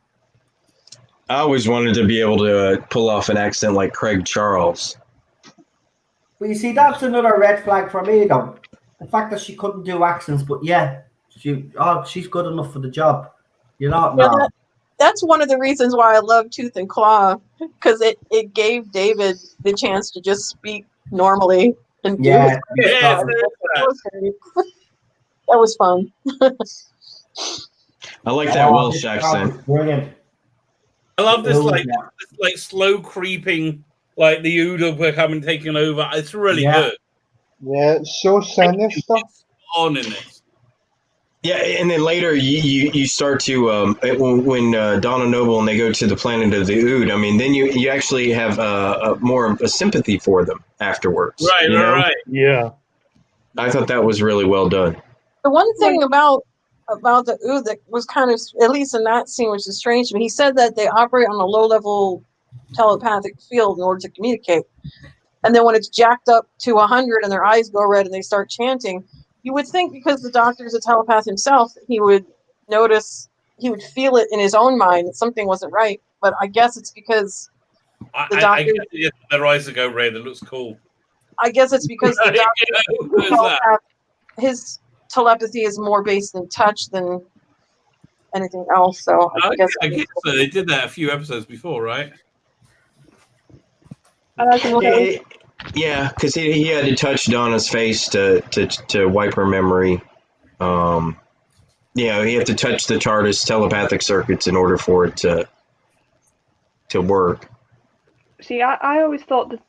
I always wanted to be able to pull off an accent like Craig Charles. Well, you see, that's another red flag for me, though. The fact that she couldn't do accents, but yeah, she's good enough for the job. You know, no. That's one of the reasons why I love Tooth and Claw, because it gave David the chance to just speak normally and do it. Yeah, that was fun. I like that Welsh accent. Brilliant. I love this this slow creeping, like the Uda becoming taken over. It's really good. Yeah, it's so sinister. On in this. Yeah, and then later you start to when Donna Noble and they go to the planet of the Ood. I mean, then you actually have more of a sympathy for them afterwards. Right, right. Yeah. I thought that was really well done. The one thing about the Ood that was kind of, at least in that scene, which is strange to me, he said that they operate on a low-level telepathic field in order to communicate. And then when it's jacked up to 100 and their eyes go red and they start chanting, you would think because the doctor is a telepath himself, he would notice, he would feel it in his own mind that something wasn't right. But I guess it's because the doctor... I guess their eyes go red. It looks cool. I guess it's because the doctor, his telepathy is more based in touch than anything else. So I guess so. They did that a few episodes before, right? Yeah, because he had to touch Donna's face to wipe her memory. He had to touch the TARDIS telepathic circuits in order for it to work. See, I always thought that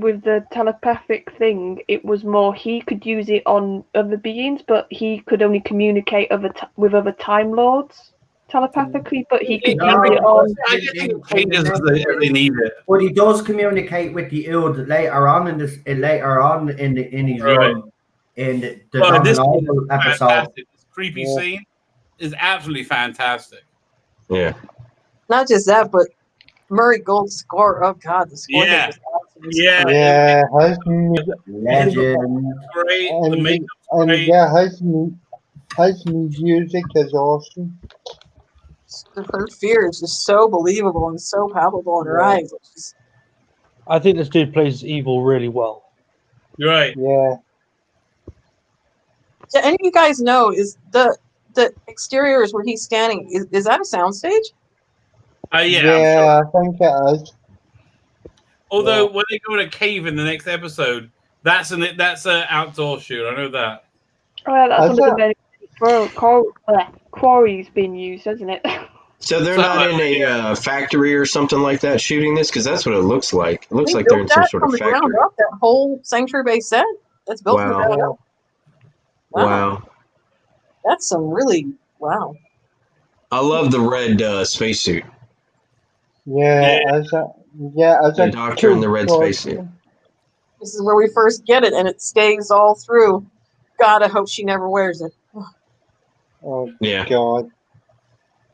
with the telepathic thing, it was more he could use it on other beings, but he could only communicate with other Time Lords telepathically, but he could use it on... I guess he changes as they need it. But he does communicate with the Ood later on in his run in the Novel episode. This creepy scene is absolutely fantastic. Yeah. Not just that, but Murray Gold's score. Oh God, the score. Yeah. Yeah, Legend. Great. The makeup's and great. yeah, his music is awesome. Her fear is just so believable and so palpable in her eyes. I think this dude plays evil really well. You're right. Yeah. So any of you guys know, is the exterior is where he's standing, is that a soundstage? Yeah, I think it is. Although when they go in a cave in the next episode, that's an outdoor shoot. I know that. Oh, yeah, that's one of the many quarries being used, isn't it? So they're not in a factory or something like that shooting this? Because that's what it looks like. It looks They like they're built in some that sort from of the ground factory. up. That whole Sanctuary Base set that's built from the Wow. ground up. Wow. That's some really wow. I love the red spacesuit. Yeah, as The a doctor in the red cool spacesuit. This is where we first get it, and it stays all through. God, I hope she never wears it. Oh Yeah. God.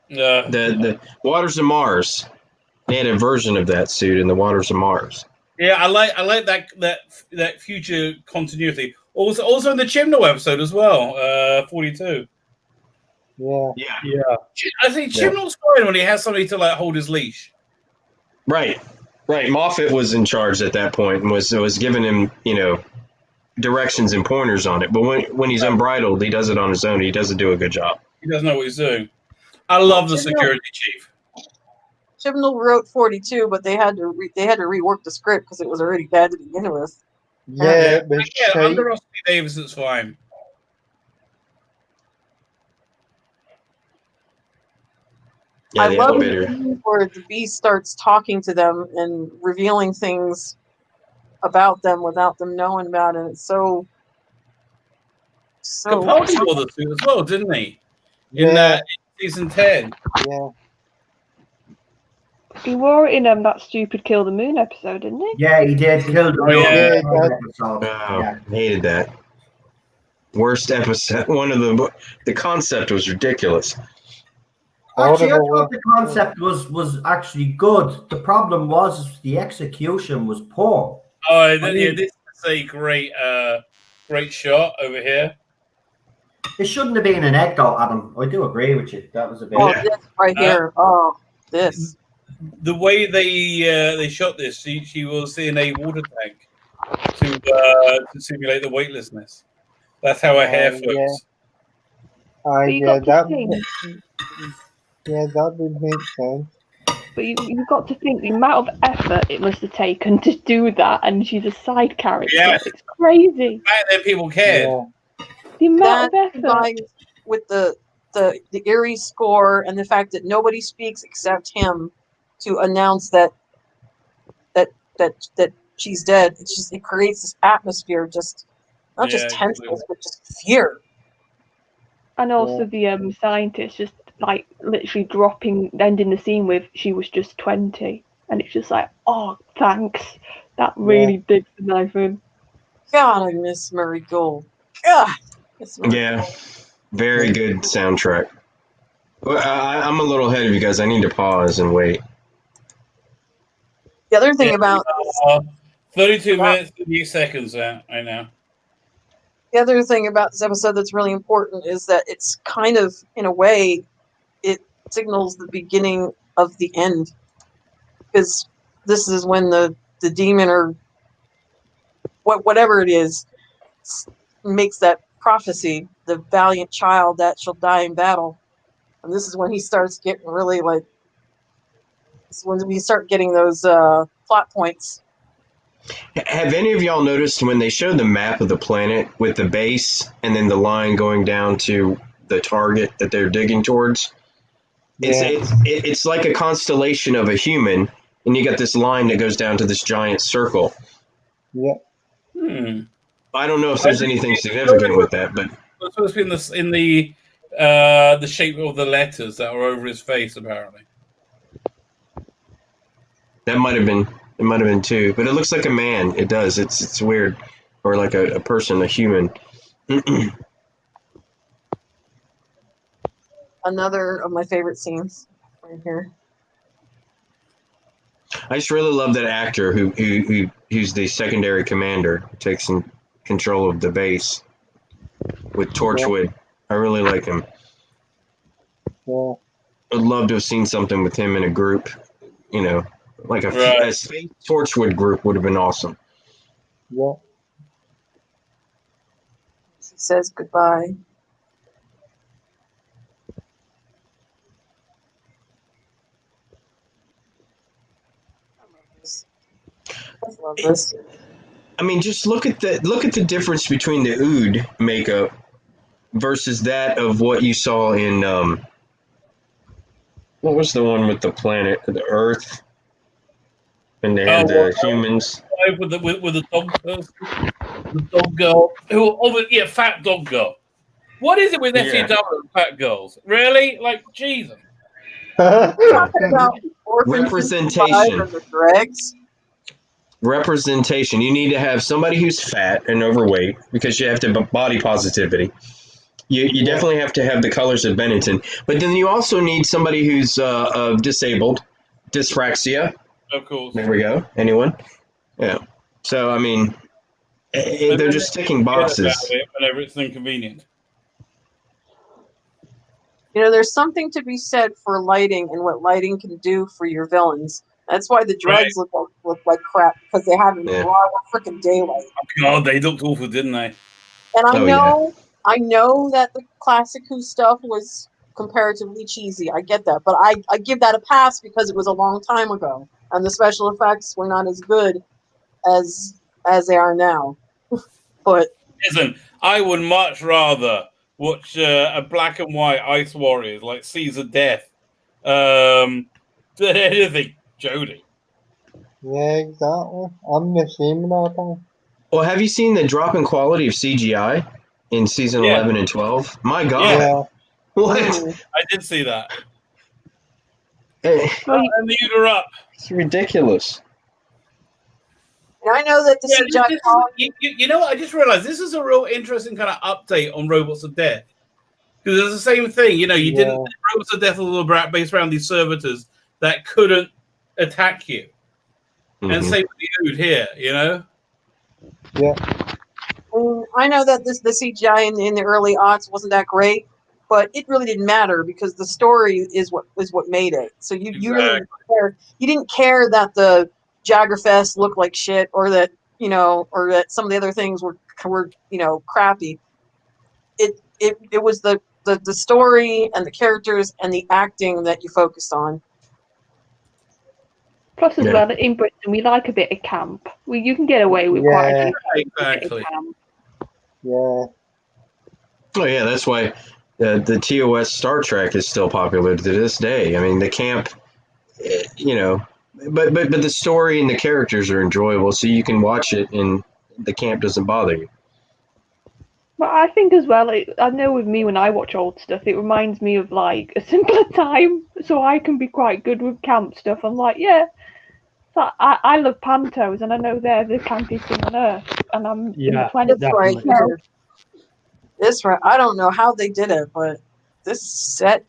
The Waters of Mars. They had a version of that suit in the Waters of Mars. Yeah, I like that future continuity. Also in the Chibnall episode as well, 42. Yeah. Yeah. I think Chibnall's fine when he has somebody to like hold his leash. Right. Moffat was in charge at that point and was giving him, directions and pointers on it. But when he's unbridled, he does it on his own. He doesn't do a good job. He doesn't know what he's doing. I love the security chief. Chibnall wrote 42, but they had to rework the script because it was already bad to begin with. Yeah, it was Yeah, shite. under Rusty Davis, it's fine. Yeah, I the love elevator. the scene where the Beast starts talking to them and revealing things about them without them knowing about it. It's so Capaldi wore the suit as well, didn't he? Yeah. In season 10. Yeah. He wore it in that stupid Kill the Moon episode, didn't he? Yeah, he did. Killed the Yeah. episode. Oh, Yeah. hated that. Worst episode. One of the concept was ridiculous. Actually, I thought the concept was actually good. The problem was the execution was poor. Oh, this is a great shot over here. It shouldn't have been an egg though, Adam. I do agree with you. That was a bit. Oh, this right here. Oh, this. The way they shot this, she was in a water tank to simulate the weightlessness. That's how her hair floats. That would make sense. But you've got to think the amount of effort it must have taken to do that, and she's a side character. Yeah. It's crazy. Back then, people cared. Yeah. The amount That of effort. combined with the eerie score and the fact that nobody speaks except him to announce that she's dead. It creates this atmosphere, just not just tenseness, but just fear. And also the scientist just like literally ending the scene with she was just 20, and it's just like, oh, thanks. That really digs the knife in. God, I miss Murray Gold. God. Yeah, very good soundtrack. Well, I'm a little ahead of you guys. I need to pause and wait. The other thing about 32 minutes, 30 seconds right now. The other thing about this episode that's really important is that it's kind of, in a way, it signals the beginning of the end. Because this is when the demon or whatever it is makes that prophecy, the valiant child that shall die in battle. And this is when he starts getting really like, this is when we start getting those plot points. Have any of y'all noticed when they show the map of the planet with the base and then the line going down to the target that they're digging towards? It's like a constellation of a human, and you got this line that goes down to this giant circle. Yeah. I don't know if there's anything significant with that, but it's supposed to be in the shape of the letters that are over his face, apparently. that might have been. It might have been too, but it looks like a man. It does. It's weird, or like a person, a human. Another of my favorite scenes right here. I just really love that actor who's the secondary commander, who takes in control of the base with Torchwood. I really like him. Yeah. I'd love to have seen something with him in a group, like a space Torchwood group would have been awesome. Yeah. She says goodbye. I love this. I mean, just look at the difference between the Ood makeup versus that of what you saw in What was the one with the planet, the Earth, and they had Oh, the humans? with the dog person, the dog girl, fat dog girl. What is it with Yeah. SCW and fat girls? Really? Like, Jesus. Talking about Orphan 55 Representation. and the dregs. Representation. You need to have somebody who's fat and overweight because you have to body positivity. You definitely have to have the colors of Bennington, but then you also need somebody who's disabled, dyspraxia. Of course. There we go. Anyone? Yeah. So I mean, they're just ticking boxes. Whenever it's inconvenient. You know, there's something to be said for lighting and what lighting can do for your villains. That's why the dregs look like crap, because they have raw freaking daylight. Oh, God, they looked awful, didn't they? And I know that the classic Who stuff was comparatively cheesy. I get that, but I give that a pass because it was a long time ago, and the special effects were not as good as they are now. But listen, I would much rather watch a black and white Ice Warriors like Caesar Death than anything, Jody. Yeah, exactly. I'm the same now. Well, have you seen the drop in quality of CGI in season 11 and 12? My God. Yeah. What? I did see that. And lead her up. It's ridiculous. And I know that the CGI. You know what? I just realized this is a real interesting kind of update on Robots of Death. Because it's the same thing. You know, Robots of Death a little bit based around these servitors that couldn't attack you. Mm-hmm. And same with the Ood here, you know? Yeah. I know that the CGI in the early aughts wasn't that great, but it really didn't matter because the story is what made it. So you really didn't care. You didn't care that the Jaggerfest looked like shit, or that or that some of the other things were crappy. It was the story and the characters and the acting that you focused on. Plus, as well, in Britain, we like a bit of camp. You can get away with quite a few exactly. camp. Yeah. Oh yeah, that's why the TOS Star Trek is still popular to this day. I mean, the camp, but the story and the characters are enjoyable, so you can watch it and the camp doesn't bother you. But I think as well, I know with me when I watch old stuff, it reminds me of like a simpler time, so I can be quite good with camp stuff. I'm like, yeah. So I love Pantos, and I know they're the campiest thing on earth, and I'm in the 20s. That's right. This right. I don't know how they did it, but this set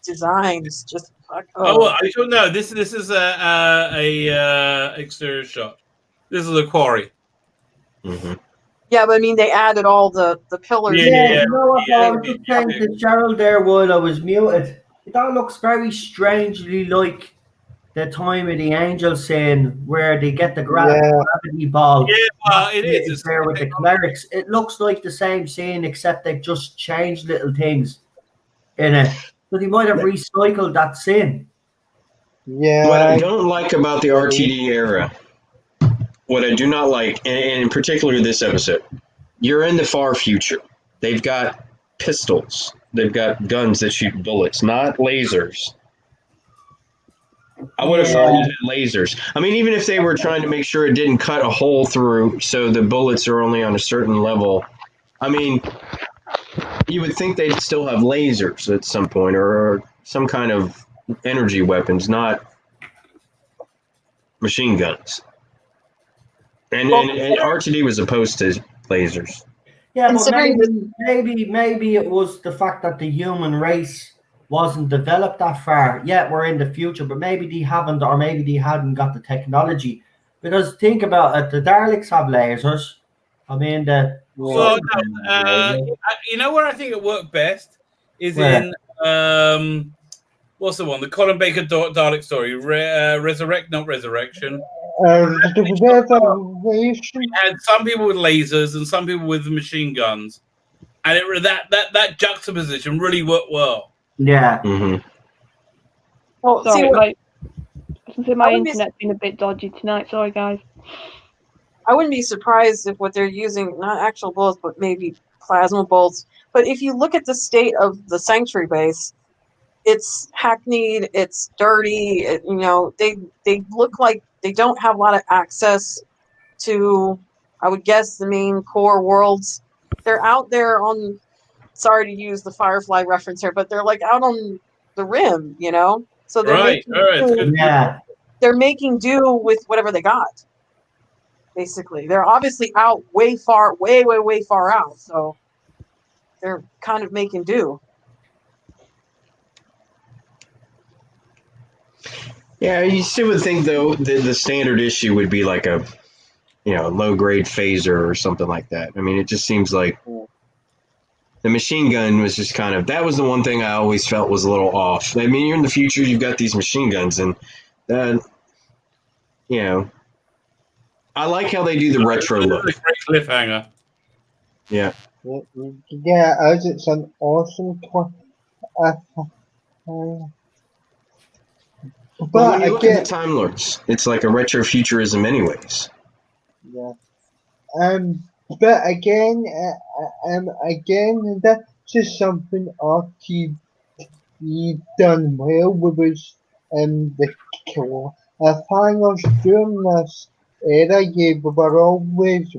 design is just. I don't know. This is a exterior shot. This is a quarry. Mm-hmm. Yeah, but I mean, they added all the pillars. Yeah, you know what? I was just saying to Gerald there while I was muted. That looks very strangely like the time of the Angel scene where they get the gravity ball. Yeah, well, it is. It's there with the clerics. It looks like the same scene, except they've just changed little things in it. So they might have recycled that scene. Yeah. What I don't like about the RTD era, what I do not like, and in particular this episode, you're in the far future. They've got pistols. They've got guns that shoot bullets, not lasers. I would have thought you had lasers. I mean, even if they were trying to make sure it didn't cut a hole through so the bullets are only on a certain level, I mean, you would think they'd still have lasers at some point or some kind of energy weapons, not machine guns. And RTD was opposed to lasers. Yeah, but maybe it was the fact that the human race wasn't developed that far. Yeah, we're in the future, but maybe they haven't, or maybe they hadn't got the technology. Because think about it, the Daleks have lasers. I mean, you know where I think it worked best is in what's the one? The Colin Baker Dalek story, Resurrect, not Resurrection. We had some people with lasers and some people with machine guns, and that juxtaposition really worked well. Yeah. Mm-hmm. Well, sorry, my internet's been a bit dodgy tonight. Sorry, guys. I wouldn't be surprised if what they're using, not actual bullets, but maybe plasma bolts. But if you look at the state of the Sanctuary base, it's hackneyed, it's dirty. You know, they look like they don't have a lot of access to, I would guess, the main core worlds. They're out there on, sorry to use the Firefly reference here, but they're like out on the rim, you know? So they're Right. All right. It's good. Yeah. they're making do with whatever they got. Basically, they're obviously out way far out. So they're kind of making do. Yeah, you still would think though the standard issue would be like a, low grade phaser or something like that. I mean, it just seems like the machine gun was just kind of, that was the one thing I always felt was a little off. I mean, you're in the future, you've got these machine guns, and then, I like how they do the retro look. Great cliffhanger. Yeah. Yeah, as it's an awesome But when you look again, at the Time Lords, it's like a retrofuturism anyways. yeah. But again, that's just something RTD done well with us, the finals during this era. You were always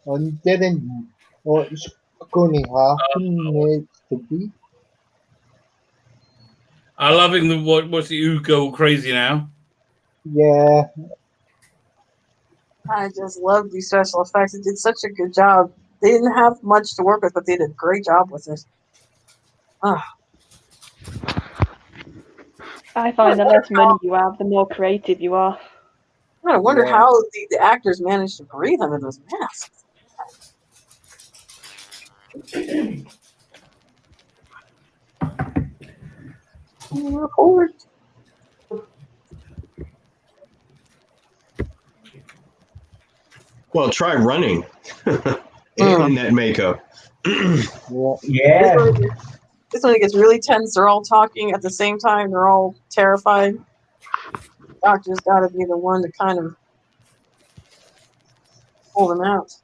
wondering what's going to happen next to be. I'm loving the what's the Ugo crazy now. Yeah. I just love these special effects. It did such a good job. They didn't have much to work with, but they did a great job with it. I find the less money you have, the more creative you are. I wonder how the actors managed to breathe under those masks. Record. Well, try running in that makeup. Yeah. This one gets really tense. They're all talking at the same time. They're all terrified. Doctor's got to be the one to kind of pull them out.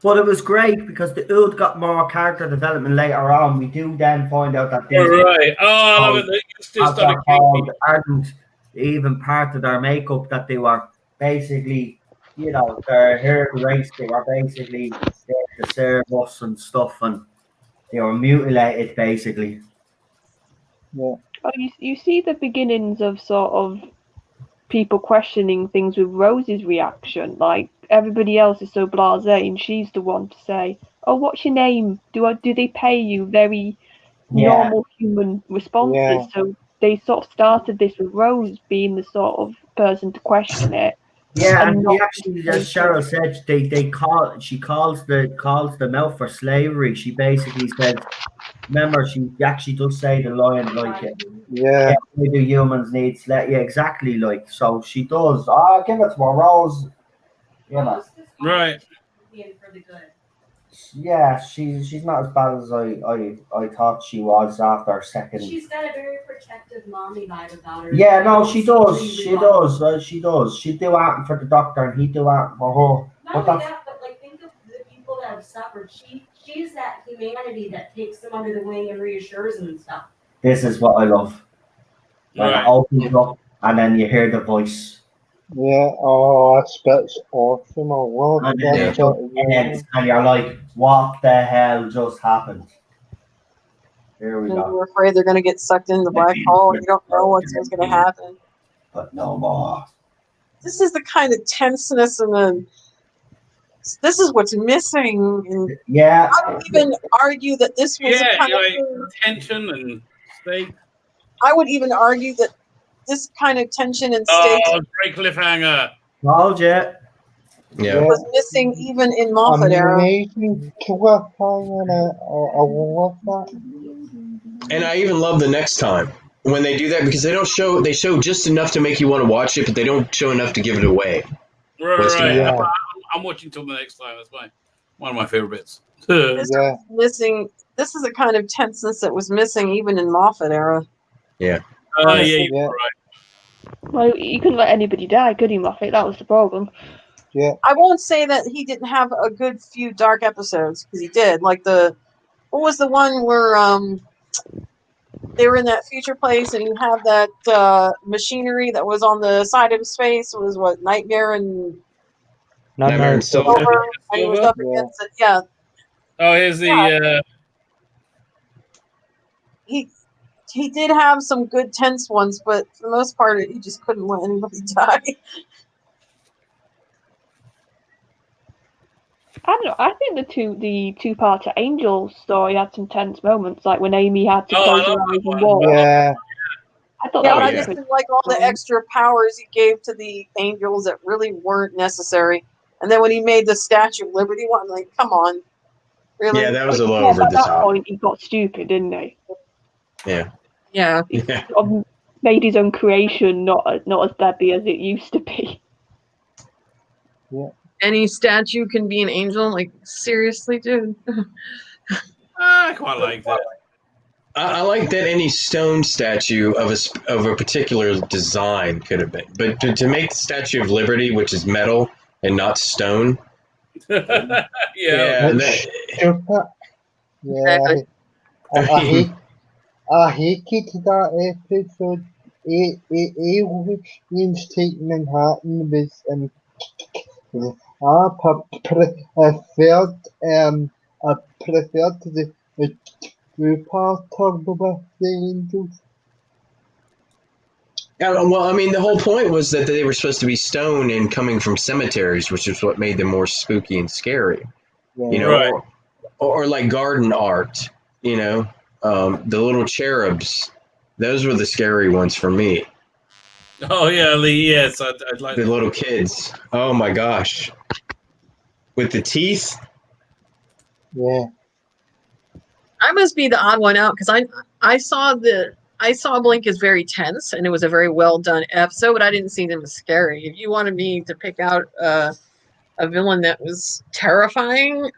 But it was great because the Ood got more character development later on. We do then find out that All right. Oh, I love it. You still started and even part of their makeup that they were basically, their hair race, they were basically there to serve us and stuff, and they were mutilated basically. Yeah. Oh, you see the beginnings of sort of people questioning things with Rose's reaction. Like, everybody else is so blasé, and she's the one to say, "Oh, what's your name? Do they pay you?" Very normal human responses. Yeah. So they sort of started this with Rose being the sort of person to question it. Yeah, and she actually, as Cheryl said, she calls them out for slavery. She basically says, remember, she actually does say the line like, Yeah. "We do humans need slavery?" Yeah, exactly. Like, so she does. Oh, give it to her, Rose. Right. Yeah, she's not as bad as I thought she was after her second. She's got a very protective mommy vibe about her. Yeah, no, she does. She does. She does. She do anything for the doctor, and he do anything for her. Not only that, but like think of the people that have suffered. She's that humanity that takes them under the wing and reassures them and stuff. This is what I love. When it opens up, and then you hear the voice. Yeah, oh, that's awesome. I love And that. then it just ends, and you're like, what the hell just happened? Here we And go. we're afraid they're going to get sucked into the black hole. You don't know what's going to happen. But no more. This is the kind of tenseness and this is what's missing. And Yeah. I would even argue that this was a kind of tension and stake. I would even argue that this kind of tension and stakes Great cliffhanger. Told you. Yeah. was missing even in Moffat era. Amazing cliffhanger. I love that. And I even love the next time when they do that because they show just enough to make you want to watch it, but they don't show enough to give it away. Right. Yeah. I'm watching till the next time. That's one of my favorite bits. This was missing. This is a kind of tenseness that was missing even in Moffat era. Yeah. Yeah, you're right. Well, you couldn't let anybody die, could you, Moffat? That was the problem. I won't say that he didn't have a good few dark episodes, because he did. Like what was the one where they were in that future place and you have that machinery that was on the side of his face? It was what, Nightmare and Nightmare and Silver. Silver, and he was up against it. Yeah. Oh, here's the. He did have some good tense ones, but for the most part, he just couldn't let anybody die. I don't know. I think the two-parter Angels story had some tense moments, like when Amy had to close her eyes and walk. Yeah. I thought Yeah, that but I was just pretty didn't like all the extra powers he gave to the angels that really weren't necessary. And then when he made the Statue of Liberty one, like, come on, really? Yeah, that was a little Yeah, over at the that top. point, he got stupid, didn't he? Yeah. Yeah. He sort of made his own creation not as deadly as it used to be. Any statue can be an angel? Like, seriously, dude? I quite like that. I like that any stone statue of a particular design could have been, but to make the Statue of Liberty, which is metal and not stone, Yeah. It's stupid. Yeah. I hated that episode. Weinstein Take Manhattan was I preferred the two-parter with the angels. Yeah, well, I mean, the whole point was that they were supposed to be stone and coming from cemeteries, which is what made them more spooky and scary. Yeah. You know, Right. or like garden art. You know, the little cherubs. Those were the scary ones for me. Oh yeah, yes, I'd like The that. little kids. Oh my gosh, with the teeth. Yeah. I must be the odd one out, because I saw Blink as very tense, and it was a very well done episode, but I didn't see them as scary. If you wanted me to pick out a villain that was terrifying,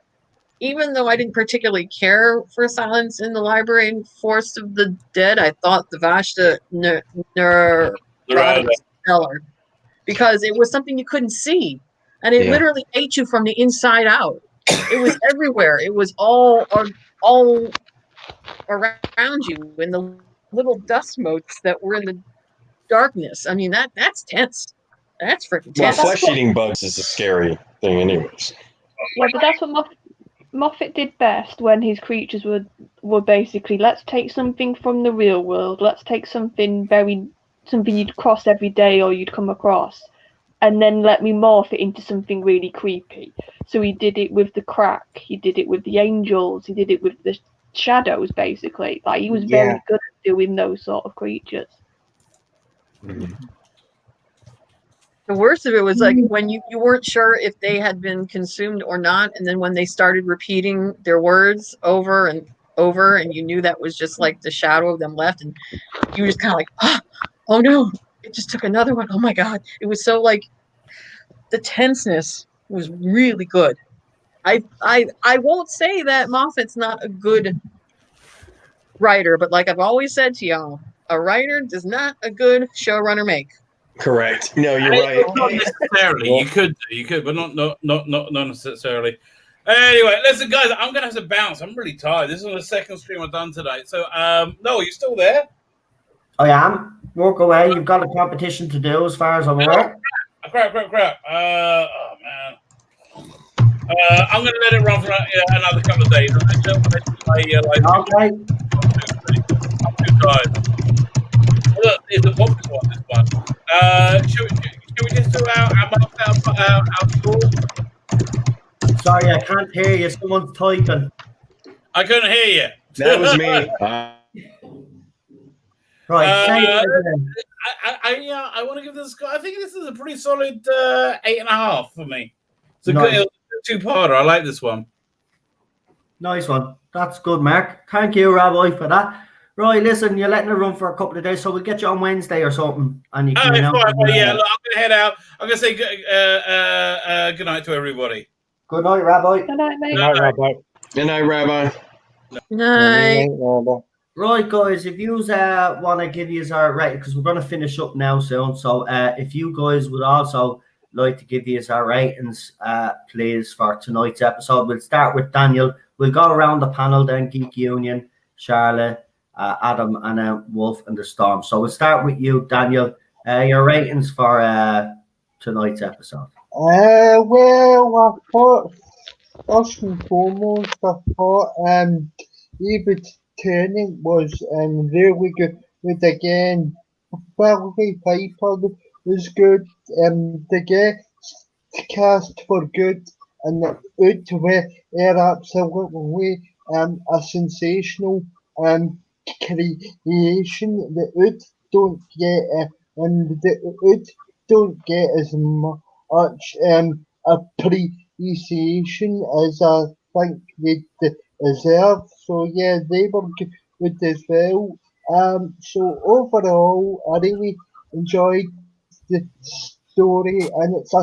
even though I didn't particularly care for Silence in the Library and Forest of the Dead, I thought the Vashta Nerada was stellar, because it was something you couldn't see, and it literally ate you from the inside out. It was everywhere. It was all around you in the little dust motes that were in the darkness. I mean, that's tense. That's freaking Well, tense. flesh-eating bugs is a scary thing, anyways. Yeah, but that's what Moffat did best when his creatures were basically, let's take something from the real world, let's take something you'd cross every day or you'd come across, and then let me morph it into something really creepy. So he did it with the Crack, he did it with the Angels, he did it with the Shadows, basically. Like, he was very good at doing those sort of creatures. The worst of it was like when you weren't sure if they had been consumed or not, and then when they started repeating their words over and over, and you knew that was just like the shadow of them left, and you were just kind of like, oh no, it just took another one. Oh my god. It was so like, the tenseness was really good. I won't say that Moffat's not a good writer, but like I've always said to y'all, a writer does not a good showrunner make. Correct. No, you're right. Not necessarily. You could, but not necessarily. Anyway, listen, guys, I'm gonna have to bounce. I'm really tired. This is the second stream I've done today. So, no, you still there? I am. Walk away. You've got a competition to do, as far as I'm aware. Crap. Oh man. I'm gonna let it run for another couple of days. Okay. I'm too tired. Look, it's a popular one, this one. Should we just do our score? Sorry, I can't hear you. Someone's typing. I couldn't hear you. That was me. Right. say it again. I want to give this guy. I think this is a pretty solid 8.5 for me. It's a good two-parter. I like this one. Nice one. That's good, Mark. Thank you, Rabbi, for that. Right, listen, you're letting it run for a couple of days, so we'll get you on Wednesday or something. And you can Fine, look, I'm going to head out. I'm going to say good night to everybody. Good night, Rabbi. Good night, mate. Good night, Rabbi. Good night, Rabbi. Night. Right, guys, if you want to give us our rating, because we're going to finish up now soon, so if you guys would also like to give you our ratings, please, for tonight's episode. We'll start with Daniel. We'll go around the panel then, Geek Union, Charlotte, Adam, and then Wolf and the Storm. So we'll start with you, Daniel. Your ratings for tonight's episode. Well, I thought, first and foremost, I thought David Tennant was really good. With again, Billy Piper was good. The guest cast were good, and the Oud were absolutely a sensational creation. The Oud don't get and the Oud don't get as much appreciation as I think they deserve. So yeah, they were good as well. So overall, I really enjoyed the story, and it's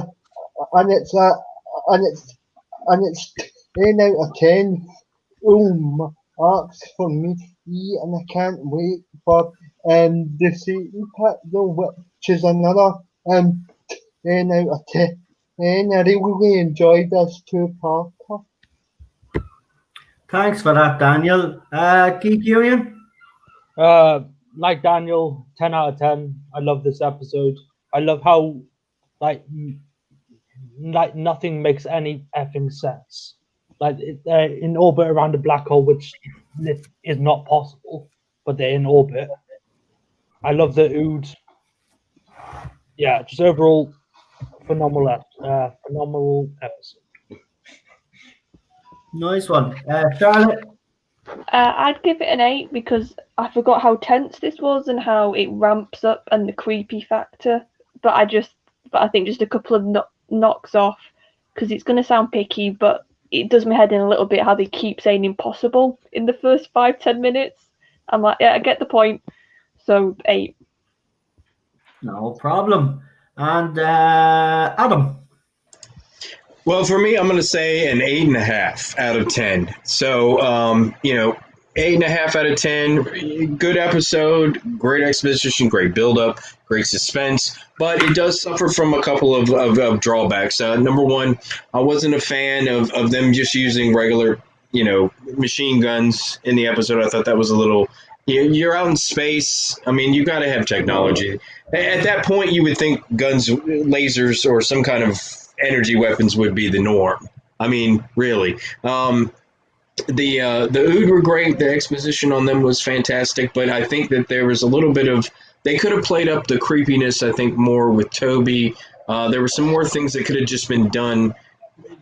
10 out of 10 marks for me, and I can't wait for the Satan Pit, though, which is another 10 out of 10. And I really enjoyed this two-parter. Thanks for that, Daniel. Geek Union? Like Daniel, 10 out of 10. I love this episode. I love how like nothing makes any effing sense. Like they're in orbit around a black hole, which is not possible, but they're in orbit. I love the Ood. Yeah, just overall phenomenal episode. Nice one. Charlotte? I'd give it an 8 because I forgot how tense this was and how it ramps up and the creepy factor. But I think just a couple of knocks off, because it's going to sound picky, but it does my head in a little bit how they keep saying impossible in the first 5-10 minutes. I'm like, yeah, I get the point. So 8. No problem. And Adam? Well, for me, I'm going to say an 8.5 out of 10. So, 8.5 out of 10. Good episode, great exposition, great build-up, great suspense. But it does suffer from a couple of drawbacks. Number one, I wasn't a fan of them just using regular, machine guns in the episode. I thought that was a little. You're out in space. I mean, you got to have technology. At that point, you would think guns, lasers, or some kind of energy weapons would be the norm. I mean, really. The Ood were great. The exposition on them was fantastic, but I think that there was a little bit of they could have played up the creepiness. I think more with Toby. There were some more things that could have just been done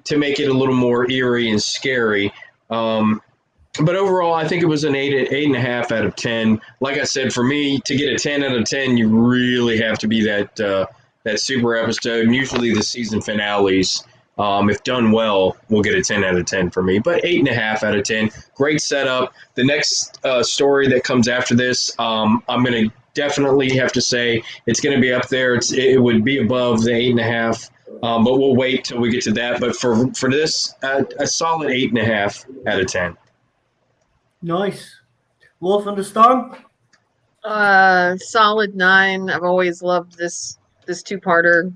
to make it a little more eerie and scary. But overall, I think it was an 8.5 out of 10. Like I said, for me to get a 10 out of 10, you really have to be that super episode. And usually the season finales, if done well, will get a 10 out of 10 for me. But 8.5 out of 10. Great setup. The next story that comes after this, I'm going to definitely have to say it's going to be up there. It would be above the 8.5. But we'll wait till we get to that. But for this, a solid 8.5 out of 10. Nice. Wolf and the Storm? Solid 9. I've always loved this two-parter.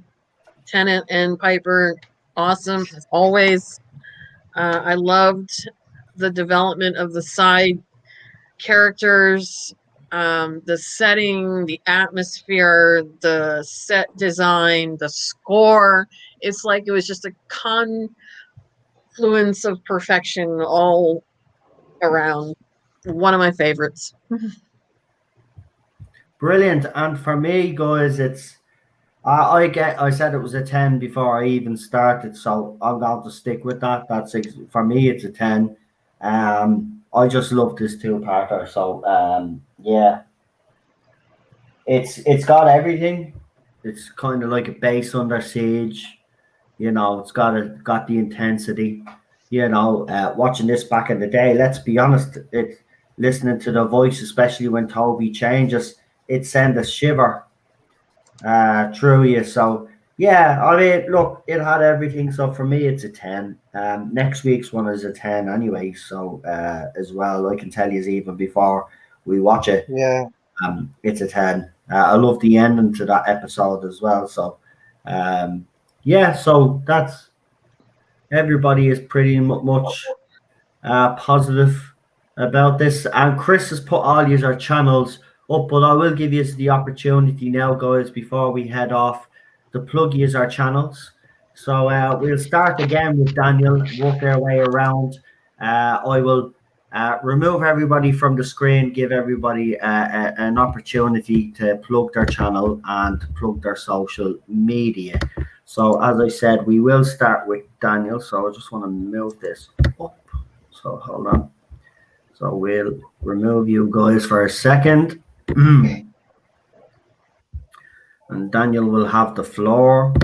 Tennant and Piper, awesome as always. I loved the development of the side characters, the setting, the atmosphere, the set design, the score. It's like it was just a confluence of perfection all around. One of my favorites. Brilliant. And for me, guys, it's I said it was a 10 before I even started, so I'm going to stick with that. For me, it's a 10. I just love this two-parter. So yeah, it's got everything. It's kind of like a base under siege. It's got the intensity. Watching this back in the day, let's be honest, listening to the voice, especially when Toby changes, it sent a shiver through you. So yeah, I mean, look, it had everything. So for me, it's a 10. Next week's one is a 10 anyway. So as well, I can tell you even before we watch it. Yeah. It's a 10. I love the ending to that episode as well. So yeah, so that's everybody is pretty much positive about this. And Chris has put all these our channels up, but I will give you the opportunity now, guys, before we head off, to plug you our channels. So we'll start again with Daniel, work our way around. I will remove everybody from the screen, give everybody an opportunity to plug their channel and plug their social media. So as I said, we will start with Daniel. So I just want to move this up. So hold on. So we'll remove you guys for a second. And Daniel will have the floor.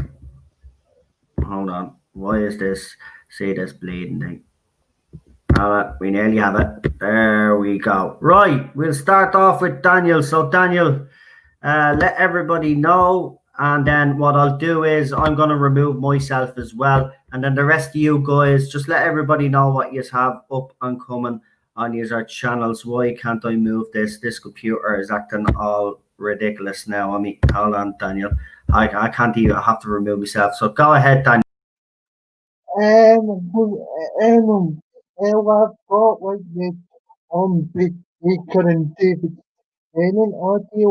Hold on. Why is this? See this bleeding thing? All right, we nearly have it. There we go. Right, we'll start off with Daniel. So Daniel, let everybody know. And then what I'll do is I'm going to remove myself as well. And then the rest of you guys, just let everybody know what you have up and coming on your channels. Why can't I move this? This computer is acting all ridiculous now. I mean, hold on, Daniel. I can't even, I have to remove myself. So go ahead, Daniel. I've got like this big Baker and David Tennant audio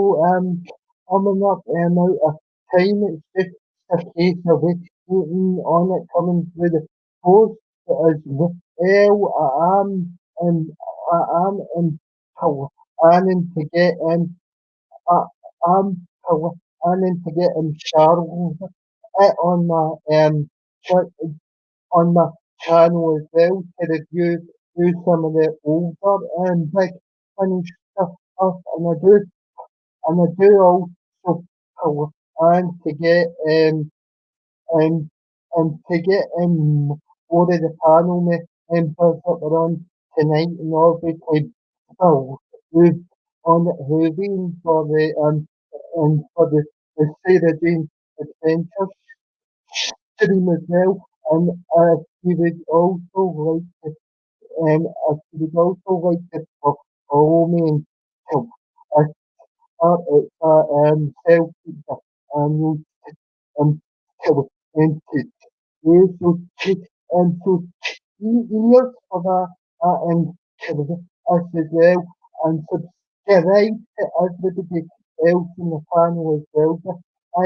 coming up out of time. It's just a case of it waiting on it coming through the post as well. I am planning to get in. I'm planning to get in Charles on my on my channel as well to review some of the older and big funny stuff, and I do also plan to get and to get more of the panel members that are on tonight, and obviously Bill who's on the Hooving for the and for the Sarah Jane Adventures stream as well. And he would also like to he would also like to follow me and help us start self and help into so so years for that and us as well and subscribe to everybody else in the panel as well. I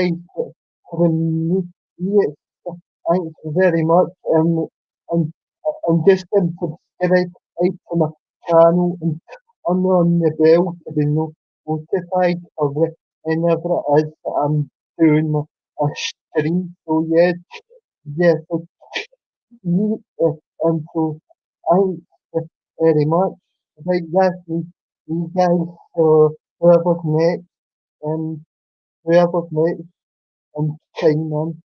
from me, yes, thanks very much. And, and just subscribe to my channel and turn on the bell to be notified of whenever it is that I'm doing a stream. So yes, yes, so, and so thanks very much. Right, that's you guys. Whoever's next and whoever's next and chime in.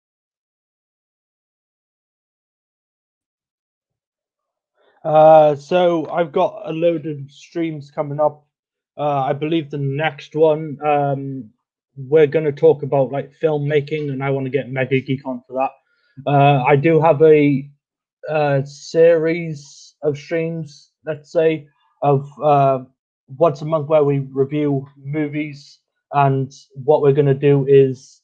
So I've got a load of streams coming up. I believe the next one we're going to talk about like filmmaking, and I want to get Mega Geek on for that. I do have a series of streams, let's say, of once a month where we review movies, and what we're going to do is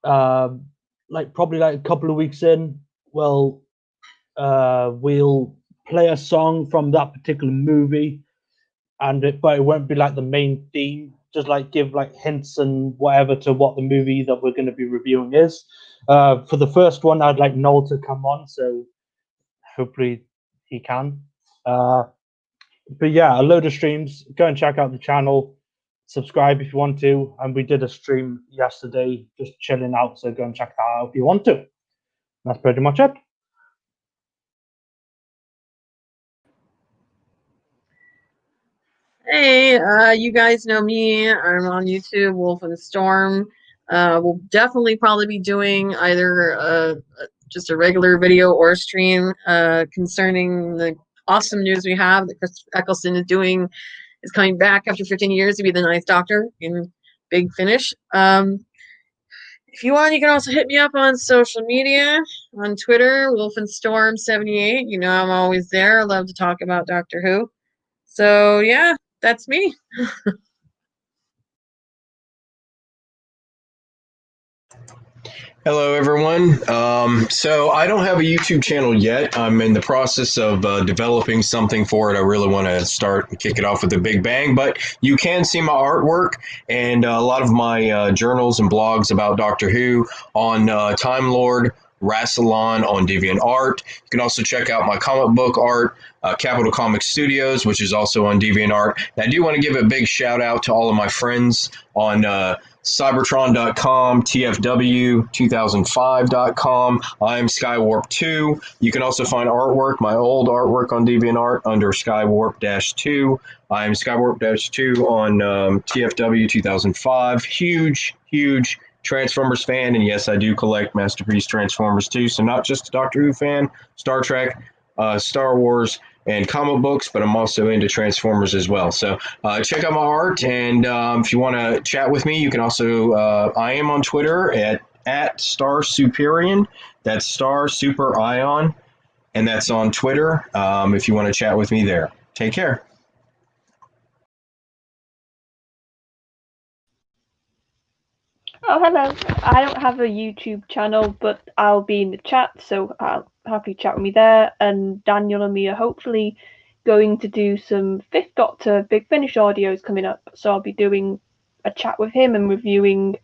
like probably like a couple of weeks in, we'll play a song from that particular movie, but it won't be like the main theme. Just like give like hints and whatever to what the movie that we're going to be reviewing is. For the first one, I'd like Noel to come on, so hopefully he can. But yeah, a load of streams. Go and check out the channel. Subscribe if you want to. And we did a stream yesterday, just chilling out. So go and check that out if you want to. That's pretty much it. Hey, you guys know me. I'm on YouTube, Wolf and Storm. We'll definitely probably be doing either just a regular video or stream concerning the awesome news we have that Chris Eccleston is coming back after 15 years to be the Ninth Doctor in Big Finish. If you want, you can also hit me up on social media, on Twitter, wolfendstorm78. You know I'm always there. I love to talk about Doctor Who. So yeah, that's me. Hello, everyone. So I don't have a YouTube channel yet. I'm in the process of developing something for it. I really want to start and kick it off with a big bang, but you can see my artwork and a lot of my journals and blogs about Doctor Who on Time Lord, Rassilon on DeviantArt. You can also check out my comic book art, Capital Comic Studios, which is also on DeviantArt. And I do want to give a big shout out to all of my friends on Cybertron.com, TFW2005.com. I'm Skywarp2. You can also find artwork, my old artwork on DeviantArt under Skywarp-2. I'm Skywarp-2 on TFW2005. Huge Transformers fan, and yes, I do collect Masterpiece Transformers too. So not just a Doctor Who fan, Star Trek, Star Wars, and comic books, but I'm also into Transformers as well. So check out my art, and if you want to chat with me, you can also, I am on Twitter at Star Superion. That's Star Super Ion, and that's on Twitter if you want to chat with me there. Take care. Oh, hello. I don't have a YouTube channel, but I'll be in the chat, so I'll happy to chat with me there. And Daniel and me are hopefully going to do some Fifth Doctor Big Finish audios coming up. So I'll be doing a chat with him and reviewing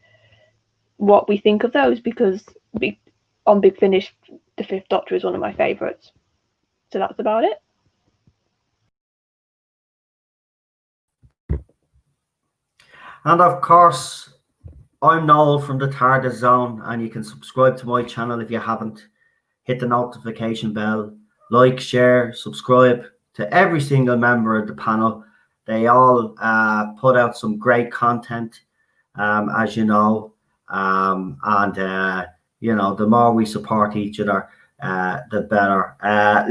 what we think of those, because on Big Finish, the Fifth Doctor is one of my favourites. So that's about it. And of course, I'm Noel from the TARDIS Zone, and you can subscribe to my channel if you haven't. Hit the notification bell, like, share, subscribe to every single member of the panel. They all put out some great content, as you know, you know, the more we support each other, the better.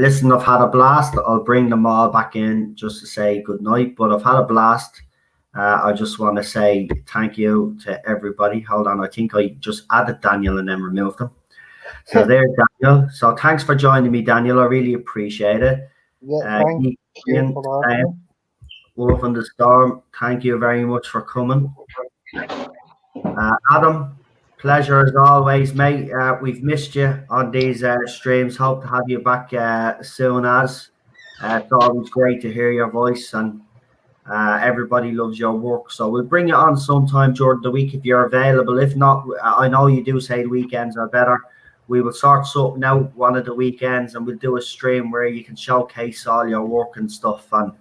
Listen, I've had a blast. I'll bring them all back in just to say good night, but I've had a blast. I just want to say thank you to everybody. Hold on, I think I just added Daniel and then removed him. So there's Daniel. So thanks for joining me, Daniel. I really appreciate it. Yeah, thank you for that. Wolf in the Storm, thank you very much for coming. Adam, pleasure as always, mate. We've missed you on these streams. Hope to have you back soon as. It's always great to hear your voice, and everybody loves your work, so we'll bring you on sometime during the week if you're available. If not, I know you do say the weekends are better. We will sort something out one of the weekends, and we'll do a stream where you can showcase all your work and stuff, and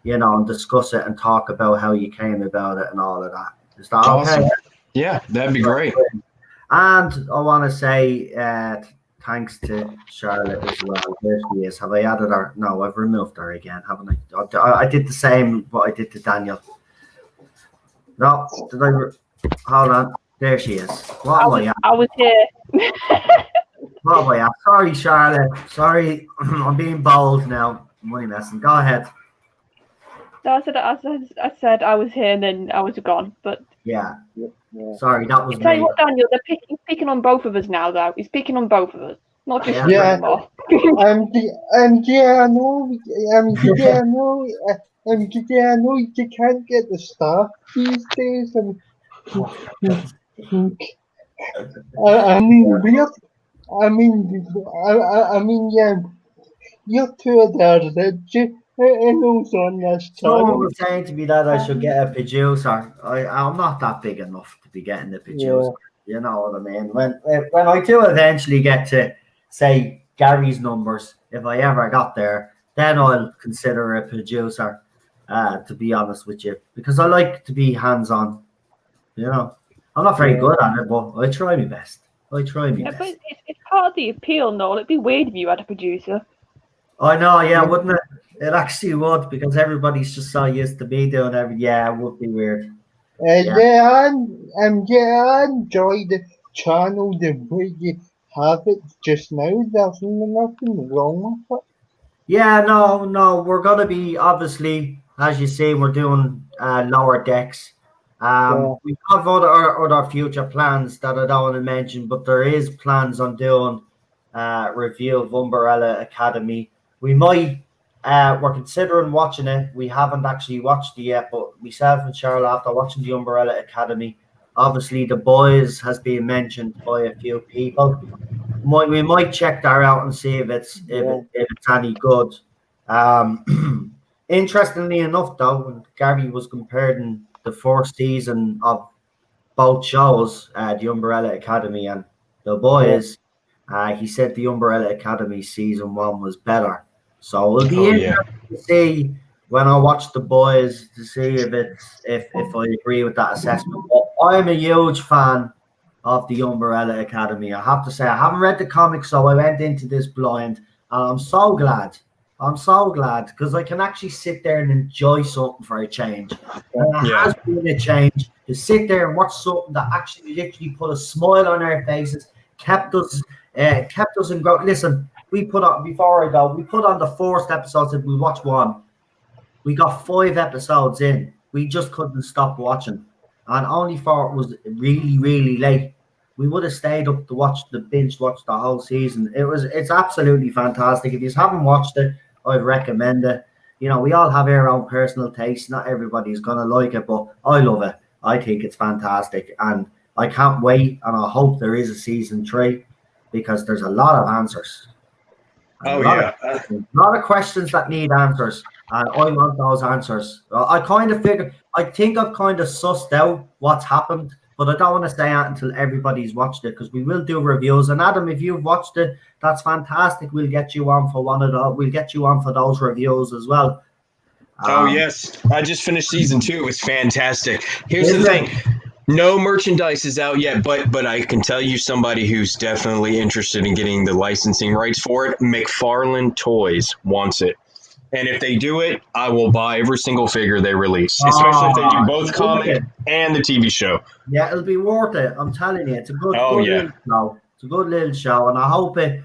you know, and discuss it and talk about how you came about it and all of that. Is that Awesome. okay? Yeah, that'd be great. And I want to say thanks to Charlotte as well. There she is. Have I added her? No, I've removed her again, haven't I? I did the same what I did to Daniel. No, did I? Hold on. There she is. What am I at? I was here. What am I at? Sorry, Charlotte. Sorry, I'm being bold now. Money messing. Go ahead. No, I said I was here and then I was gone. But yeah. Sorry, that was tell me. you what, Daniel, he's picking on both of us now, though. He's picking on both of us, not just you Yeah. anymore. Yeah, I know. Yeah, I know. Yeah, I know you can't get the staff these days, and I mean, yeah, you're two of theirs, and also on this Someone channel. was saying to me that I should get a producer. I'm not that big enough to be getting a producer. Yeah. You know what I mean? When I do eventually get to, say, Gary's numbers, if I ever got there, then I'll consider a producer, to be honest with you. Because I like to be hands-on. You know? I'm not very good at it, but I try my best. But it's part of the appeal, Noel. It'd be weird if you had a producer. I know, yeah, wouldn't it? It actually would, because everybody's just so used to me doing everything. Yeah, it would be weird. Yeah, I enjoy the channel the way you have it just now. There's nothing wrong with it. Yeah, no, we're gonna be, obviously, as you say, we're doing lower decks. We have other future plans that I don't want to mention, but there is plans on doing review of Umbrella Academy. We might. We're considering watching it. We haven't actually watched it yet, but myself and Charlotte, after watching the Umbrella Academy, Obviously, The Boys has been mentioned by a few people. We might check that out and see if it's any good. Interestingly enough, though, Gary was comparing the first season of both shows, The Umbrella Academy and The Boys. He said The Umbrella Academy season 1 was better. So it'll be interesting to see when I watch The Boys to see if I agree with that assessment. But I'm a huge fan of The Umbrella Academy. I have to say, I haven't read the comics, so I went into this blind, and I'm so glad. I'm so glad because I can actually sit there and enjoy something for a change. And it has been a change to sit there and watch something that actually literally put a smile on our faces, kept us in growth. Listen, we put on the first episodes and we watched one. We got 5 episodes in. We just couldn't stop watching. And only for it was really, really late. We would have stayed up to watch the whole season. It's absolutely fantastic. If you haven't watched it, I'd recommend it. You know, we all have our own personal taste. Not everybody's gonna like it, but I love it. I think it's fantastic, and I can't wait. And I hope there is a season 3 because there's a lot of answers. A lot of questions that need answers, and I want those answers. I think I've kind of sussed out what's happened, but I don't want to say that until everybody's watched it because we will do reviews. And Adam, if you've watched it, that's fantastic. We'll get you on for one of those. We'll get you on for those reviews as well. Yes, I just finished season 2. It was fantastic. Here's the thing. No merchandise is out yet, but I can tell you somebody who's definitely interested in getting the licensing rights for it. McFarlane Toys wants it. And if they do it, I will buy every single figure they release, especially if they do both comic and the TV show. Yeah, it'll be worth it. I'm telling you, it's a good little show. It's a good little show, and I hope it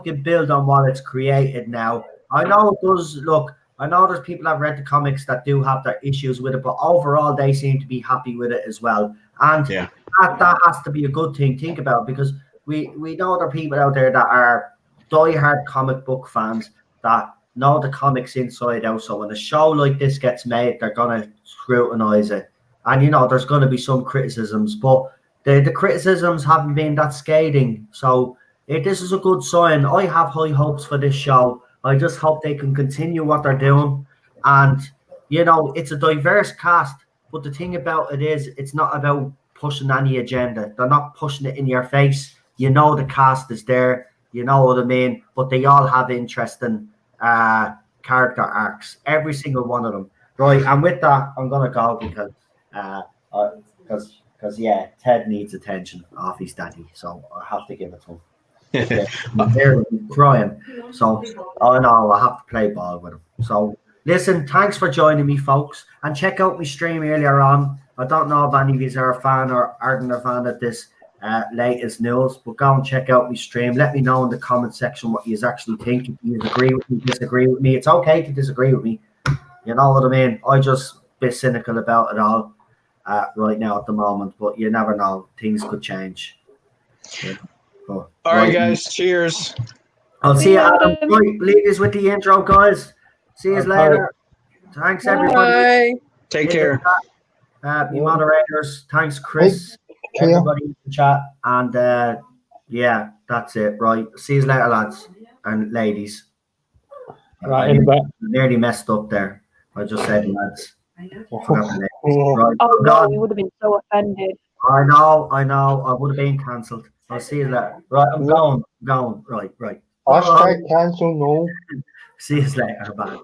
can build on what it's created now. I know it does. Look, I know there's people that read the comics that do have their issues with it, but overall they seem to be happy with it as well. And that has to be a good thing. Think about it, because we know there are people out there that are diehard comic book fans that know the comics inside out. So when a show like this gets made, they're gonna scrutinize it. And you know, there's gonna be some criticisms, but the criticisms haven't been that scathing. So this is a good sign. I have high hopes for this show. I just hope they can continue what they're doing. And you know, it's a diverse cast, but the thing about it is it's not about pushing any agenda. They're not pushing it in your face. You know the cast is there, you know what I mean, but they all have interesting character arcs, every single one of them, right? And with that, I'm gonna go because Ted needs attention off his daddy, so I have to give it to him. I'm there crying, so I know I have to play ball with him. So listen, thanks for joining me, folks, and check out my stream earlier on. I don't know if any of you are a fan or aren't a fan of this latest news, but go and check out my stream. Let me know in the comment section what you actually think. If you agree with me, disagree with me, it's okay to disagree with me. You know what I mean? I just a bit cynical about it all right now at the moment, but you never know, things could change. All right, guys, cheers. I'll see you, Adam. Right, leave us with the intro, guys. See you later. Thanks, everybody. Bye. Take care. The moderators, thanks, Chris. Everybody in the chat, and that's it. Right, see you later, lads and ladies. Right, in the nearly messed up there. I just said lads. Right. Oh no, we would have been so offended. I know. I would have been cancelled. I'll see you later. Right, I'm going. Right. Hashtag cancel no. See you later. Bye.